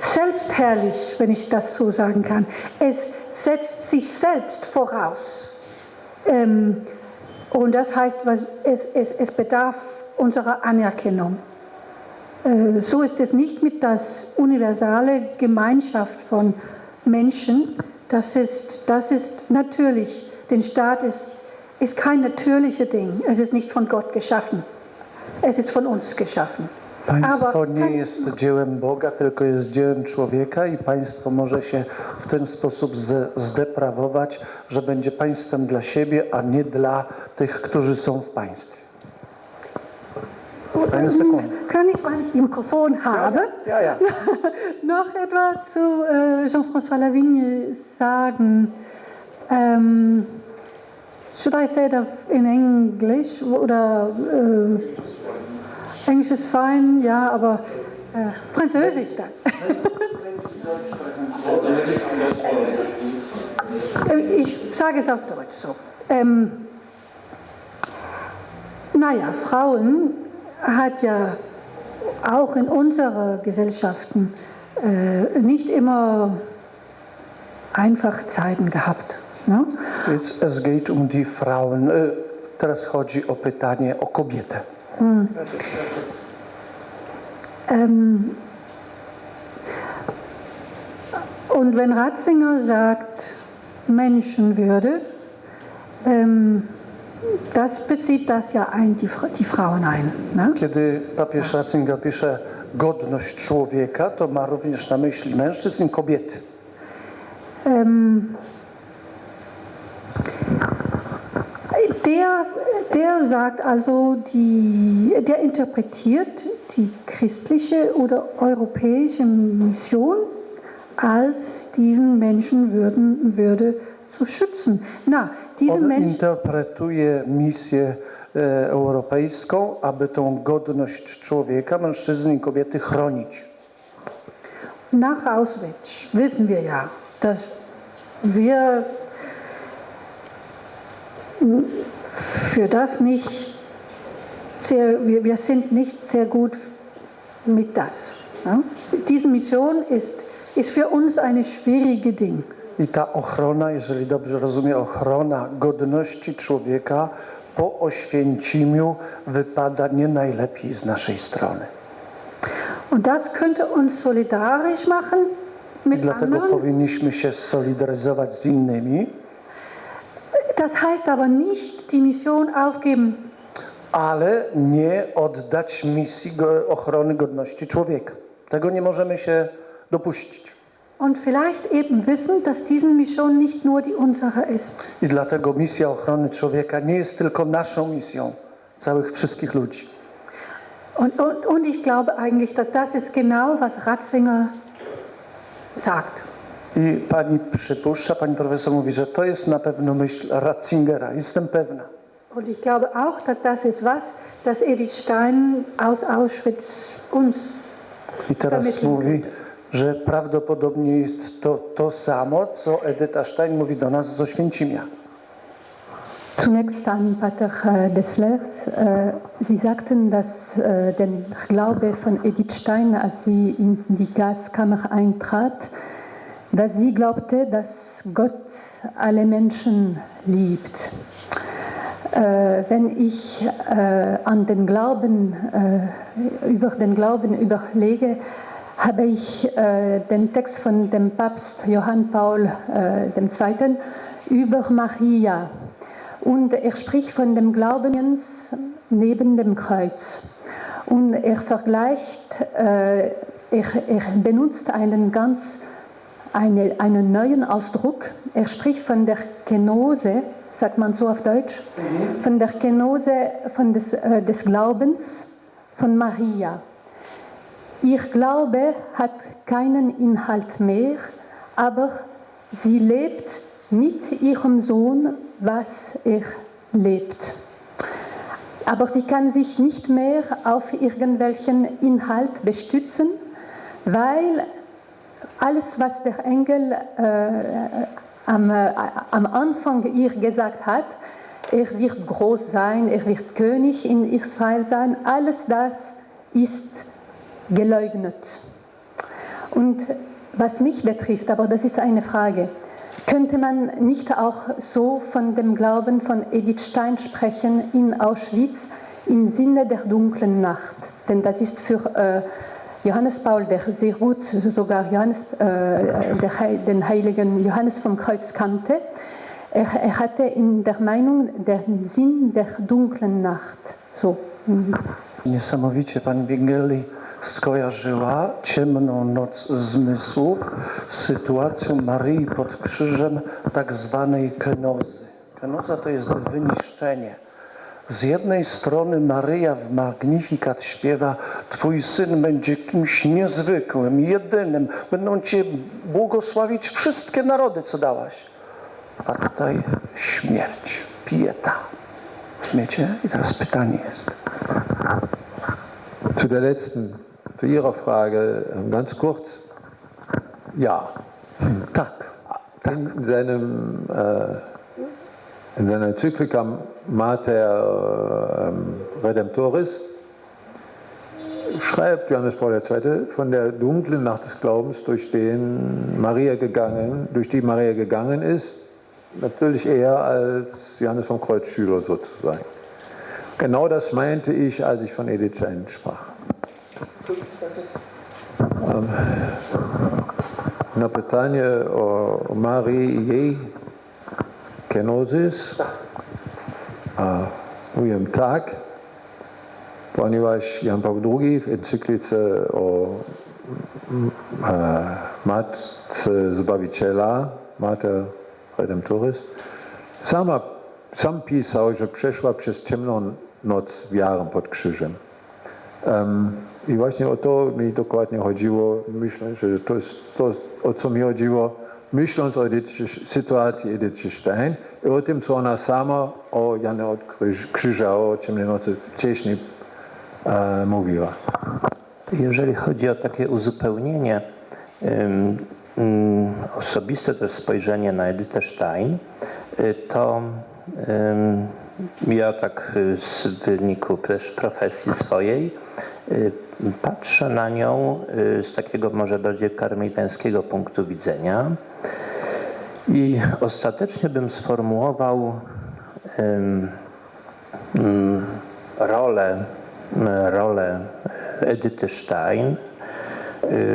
selbstherrlich, wenn ich das so sagen kann. Es setzt sich selbst voraus. Und das heißt, es bedarf unserer Anerkennung. So ist es nicht mit der universale Gemeinschaft von Menschen. Das ist natürlich, den Staat ist kein natürliches Ding. Es ist nicht von Gott geschaffen. Es ist von uns geschaffen. Państwo nie jest dziełem Boga, tylko jest dziełem człowieka i państwo może się w ten sposób zdeprawować, że będzie państwem dla siebie, a nie dla tych, którzy są w państwie. Eine Sekunde. Kann ich, weil ich das Mikrofon habe, Ja. noch etwas zu Jean-François Lavigne sagen? Should I say that in English? Oder Englisch ist fein, ja, aber Französisch dann. Ich sage es auf Deutsch so. Naja, Frauen hat ja auch in unseren Gesellschaften nicht immer einfache Zeiten gehabt. No? Es geht die Frauen. Teraz chodzi o pytanie o kobietę. Und wenn Ratzinger sagt Menschenwürde, das bezieht das ja die Frauen ein. Ne? Kiedy papież Ratzinger pisze godność człowieka, to ma również na myśli mężczyzn i kobiety. Der sagt also, der interpretiert die christliche oder europäische Mission als diesen Menschenwürde zu schützen. Na, On interpretuje misję europejską, aby tą godność człowieka, mężczyzny i kobiety chronić. Nach Auschwitz wissen wir ja, dass wir für das wir sind nicht sehr gut mit das. Ja? Diese Mission ist für uns eine schwierige Ding. I ta ochrona, jeżeli dobrze rozumiem, ochrona godności człowieka po Oświęcimiu wypada nie najlepiej z naszej strony. Und das könnte uns solidarisch machen mit Dlatego anderen. powinniśmy się solidaryzować z innymi. Das heißt aber nicht die Mission aufgeben. Ale nie oddać misji ochrony godności człowieka. Tego nie możemy się dopuścić. Und vielleicht eben wissen, dass diese Mission nicht nur die unsere ist. I dlatego misja ochrony człowieka nie jest tylko naszą misją, całych wszystkich ludzi. Und ich glaube eigentlich, dass das ist genau, was Ratzinger sagt. I pani przypuszcza, pani profesor mówi, że to jest na pewno myśl Ratzingera. Jestem pewna. Und ich glaube auch, dass das ist was, das Edith Stein aus Auschwitz uns I teraz mówi, że prawdopodobnie jest to samo, co Edyta Stein mówi do nas z Oświęcimia. Zunächst an Pater Desslers. Sie sagten, dass der Glaube von Edith Stein, als sie in die Gaskammer eintrat, dass sie glaubte, dass Gott alle Menschen liebt. Wenn ich über den Glauben überlege, habe ich den Text von dem Papst Johann Paul II. Über Maria. Und spricht von dem Glauben neben dem Kreuz. Und vergleicht, benutzt einen neuen Ausdruck. Spricht von der Genose, sagt man so auf Deutsch, von der Genose des Glaubens von Maria. Ihr Glaube hat keinen Inhalt mehr, aber sie lebt mit ihrem Sohn, was er lebt. Aber sie kann sich nicht mehr auf irgendwelchen Inhalt bestützen, weil alles, was der Engel am Anfang ihr gesagt hat, er wird groß sein, er wird König in Israel sein, alles das ist geleugnet. Und was mich betrifft, aber das ist eine Frage, könnte man nicht auch so von dem Glauben von Edith Stein sprechen in Auschwitz im Sinne der dunklen Nacht? Denn das ist für Johannes Paul, der sehr gut sogar den heiligen Johannes vom Kreuz kannte, er hatte in der Meinung den Sinn der dunklen Nacht. So. Niesamowicie pani Bingeli skojarzyła ciemną noc zmysłów z sytuacją Maryi pod krzyżem tak zwanej kenozy. Kenoza to jest wyniszczenie. Z jednej strony Maryja w Magnificat śpiewa: Twój syn będzie kimś niezwykłym, jedynym, będą Cię błogosławić wszystkie narody, co dałaś. A tutaj śmierć, pieta. Rozumiecie? I teraz pytanie jest. Zu der letzten, zu Ihrer Frage ganz kurz. Ja. Tak. In seiner Enzyklika Mater Redemptoris schreibt Johannes Paul II. Von der dunklen Nacht des Glaubens, durch die Maria gegangen ist, natürlich eher als Johannes vom Kreuz Schüler sozusagen. Genau das meinte ich, als ich von Edith Stein sprach. Na pytanie o Marii i jej kenosis mówiłem tak, ponieważ Jan Paweł II w encyklice o Matce Zbawiciela, Mater Redemptoris, sam pisał, że przeszła przez ciemną noc wiarą pod krzyżem. I właśnie o to mi dokładnie chodziło, myślę, że to jest to, o co mi chodziło, myśląc o sytuacji Edyty Stein i o tym, co ona sama o Janie od Krzyża, o ciemnej nocy wcześniej mówiła. Jeżeli chodzi o takie uzupełnienie, osobiste też spojrzenie na Edytę Stein, to ja tak z wyniku też profesji swojej patrzę na nią z takiego może bardziej karmelitańskiego punktu widzenia i ostatecznie bym sformułował rolę Edyty Stein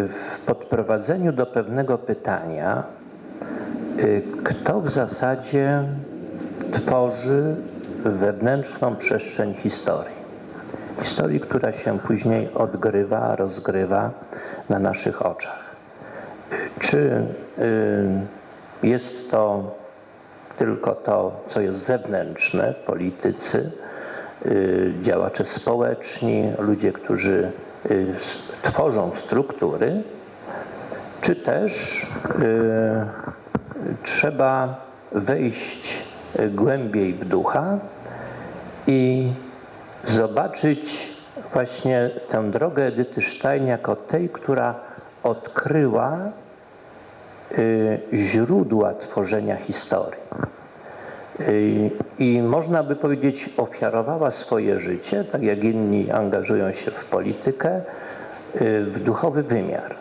w podprowadzeniu do pewnego pytania, kto w zasadzie tworzy wewnętrzną przestrzeń historii. Historii, która się później odgrywa, rozgrywa na naszych oczach. Czy jest to tylko to, co jest zewnętrzne, politycy, działacze społeczni, ludzie, którzy tworzą struktury, czy też trzeba wejść głębiej w ducha i zobaczyć właśnie tę drogę Edyty Stein jako tej, która odkryła źródła tworzenia historii. I można by powiedzieć, ofiarowała swoje życie, tak jak inni angażują się w politykę, w duchowy wymiar.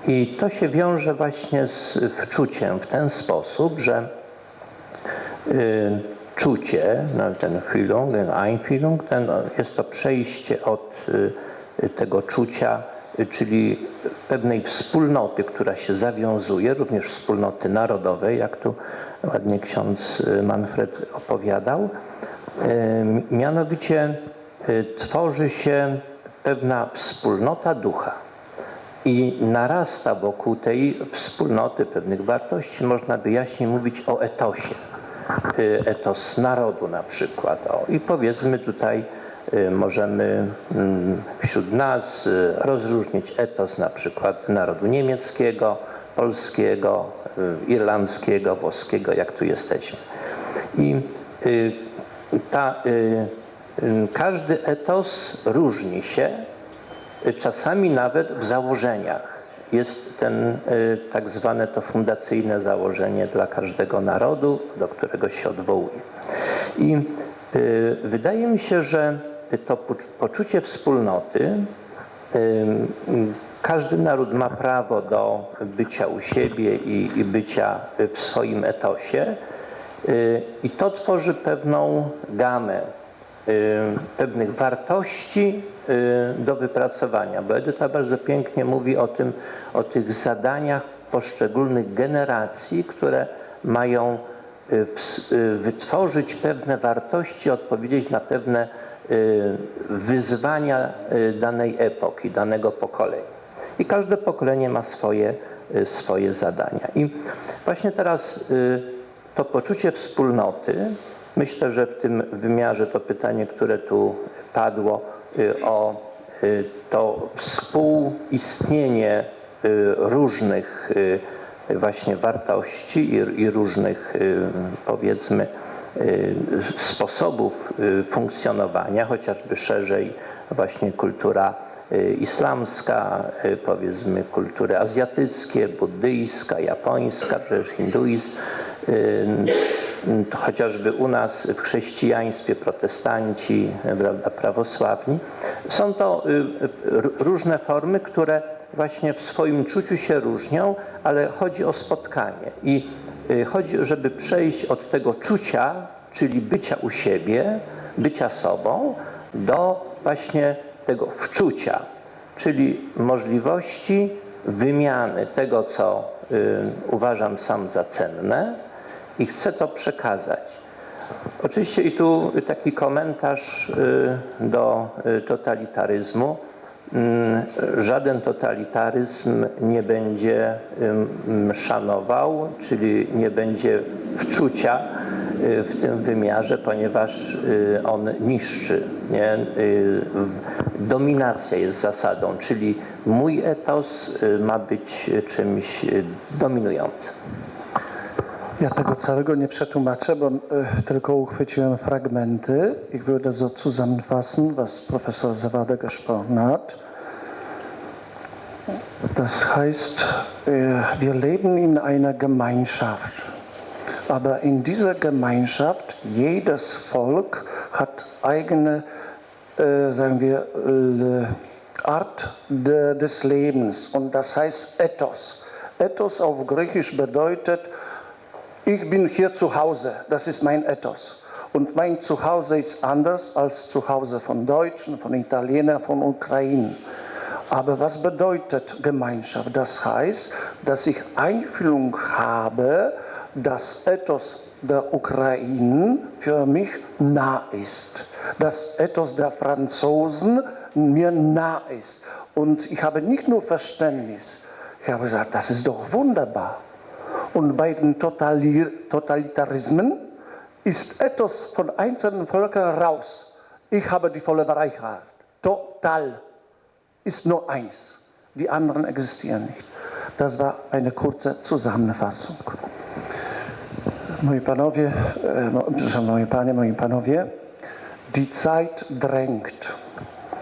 I to się wiąże właśnie z wczuciem w ten sposób, że czucie, ten Fühlung, ten Einfühlung, jest to przejście od tego czucia, czyli pewnej wspólnoty, która się zawiązuje, również wspólnoty narodowej, jak tu ładnie ksiądz Manfred opowiadał. Mianowicie tworzy się pewna wspólnota ducha i narasta wokół tej wspólnoty pewnych wartości, można by jaśniej mówić o etosie. Etos narodu na przykład. I powiedzmy tutaj możemy wśród nas rozróżnić etos na przykład narodu niemieckiego, polskiego, irlandzkiego, włoskiego, jak tu jesteśmy. I każdy etos różni się, czasami nawet w założeniach. Jest ten tak zwane to fundacyjne założenie dla każdego narodu, do którego się odwołuje. I wydaje mi się, że to poczucie wspólnoty, każdy naród ma prawo do bycia u siebie i bycia w swoim etosie i to tworzy pewną gamę pewnych wartości do wypracowania, bo Edyta bardzo pięknie mówi o tych zadaniach poszczególnych generacji, które mają wytworzyć pewne wartości, odpowiedzieć na pewne wyzwania danej epoki, danego pokolenia. I każde pokolenie ma swoje zadania. I właśnie teraz to poczucie wspólnoty Myślę, że w tym wymiarze to pytanie, które tu padło o to współistnienie różnych właśnie wartości i różnych, powiedzmy, sposobów funkcjonowania, chociażby szerzej właśnie kultura islamska, powiedzmy kultury azjatyckie, buddyjska, japońska, przecież hinduizm, chociażby u nas w chrześcijaństwie protestanci, prawda, prawosławni. Są to różne formy, które właśnie w swoim czuciu się różnią, ale chodzi o spotkanie i chodzi, żeby przejść od tego czucia, czyli bycia u siebie, bycia sobą, do właśnie tego wczucia, czyli możliwości wymiany tego, co uważam sam za cenne i chcę to przekazać. Oczywiście i tu taki komentarz do totalitaryzmu. Żaden totalitaryzm nie będzie szanował, czyli nie będzie wczucia w tym wymiarze, ponieważ on niszczy. Nie? Dominacja jest zasadą, czyli mój etos ma być czymś dominującym. Ja tego całego nie przetłumaczę, bo tylko uchwyciłem fragmenty. Ich würde so zusammenfassen, was Professor Zawada gesprochen hat. Das heißt, wir leben in einer Gemeinschaft. Aber in dieser Gemeinschaft, jedes Volk hat eigene, sagen wir, Art des Lebens. Und das heißt Ethos. Ethos auf Griechisch bedeutet, ich bin hier zu Hause, das ist mein Ethos. Und mein Zuhause ist anders als Zuhause von Deutschen, von Italienern, von Ukrainern. Aber was bedeutet Gemeinschaft? Das heißt, dass ich Einfühlung habe, dass Ethos der Ukraine für mich nah ist. Das Ethos der Franzosen mir nah ist. Und ich habe nicht nur Verständnis, ich habe gesagt, das ist doch wunderbar. Und bei den Totalitarismen ist Ethos von einzelnen Völkern raus. Ich habe die volle Bereicherung. Total ist nur eins. Die anderen existieren nicht. Das war eine kurze Zusammenfassung. Moi panowie, moje panie, moi panowie, die Zeit drängt.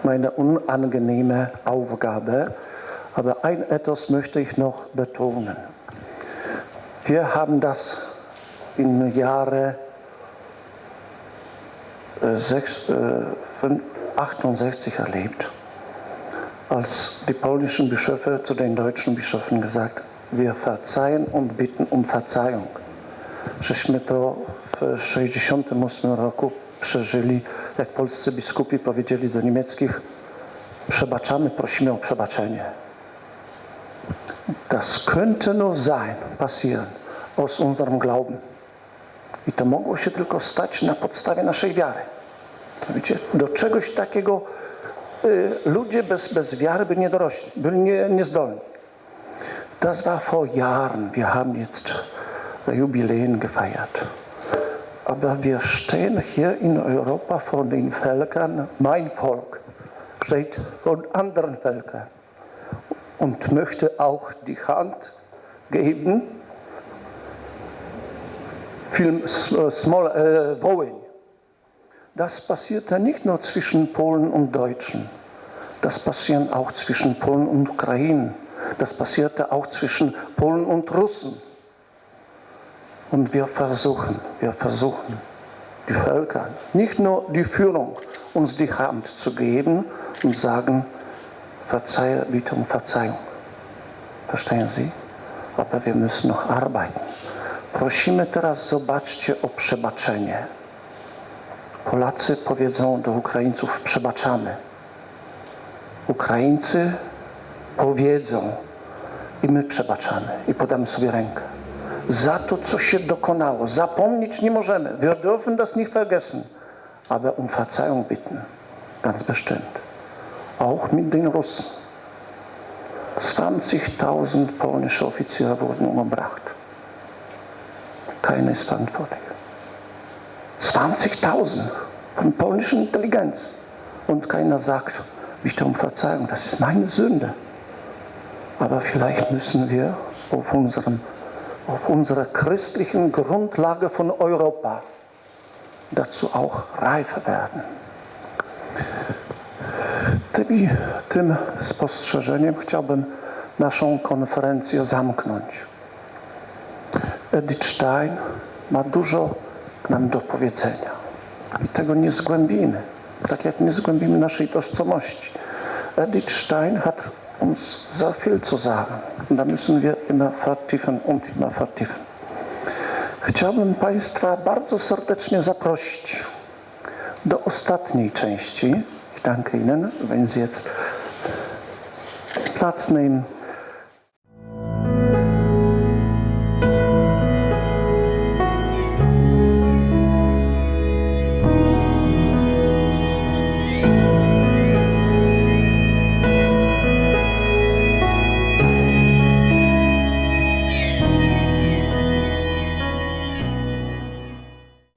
Meine unangenehme Aufgabe. Aber ein etwas möchte ich noch betonen. Wir haben das im Jahre 68 erlebt, als die polnischen Bischöfe zu den deutschen Bischöfen gesagt, wir verzeihen und bitten um Verzeihung. Żeśmy to w 68 roku przeżyli, jak polscy biskupi powiedzieli do niemieckich, przebaczamy, prosimy o przebaczenie. Das könnte nur sein, passieren, aus unserem Glauben. I to mogło się tylko stać na podstawie naszej wiary. Wiecie, do czegoś takiego ludzie bez wiary by nie dorośli, byli niezdolni. Das war vor Jahren, wir haben jetzt Jubiläen gefeiert. Aber wir stehen hier in Europa vor den Völkern, mein Volk steht vor anderen Völkern und möchte auch die Hand geben, wollen. Das passiert ja nicht nur zwischen Polen und Deutschen, das passiert auch zwischen Polen und Ukraine, das passierte auch zwischen Polen und Russen. Und wir versuchen, die Völker, nicht nur die Führung, uns die Hand zu geben und sagen, verzeihe, bitte um Verzeihung. Verstehen Sie? Aber wir müssen noch arbeiten. Prosimy teraz, zobaczcie, o przebaczenie. Polacy powiedzą do Ukraińców, przebaczamy. Ukraińcy powiedzą i my przebaczamy i podamy sobie rękę. Za to, co się dokonało. Zapomnieć nie możemy. Wir dürfen das nicht vergessen. Aber um Verzeihung bitten. Ganz bestimmt. Auch mit den Russen. 20.000 polnische Offiziere wurden umgebracht. Keiner ist verantwortlich. 20.000 von polnischer Intelligenz. Und keiner sagt, bitte um Verzeihung, das ist meine Sünde. Aber vielleicht müssen wir auf unserer christlichen Grundlage von Europa dazu auch reifer werden. Tym spostrzeżeniem chciałbym naszą konferencję zamknąć. Edith Stein ma dużo nam do powiedzenia i tego nie zgłębimy, tak jak nie zgłębimy naszej tożsamości. Edith Stein hat uns sehr viel zu sagen. Da müssen wir immer vertiefen und immer vertiefen. Chciałbym Państwa bardzo serdecznie zaprosić do ostatniej części. Ich danke Ihnen, wenn Sie jetzt Platz nehmen.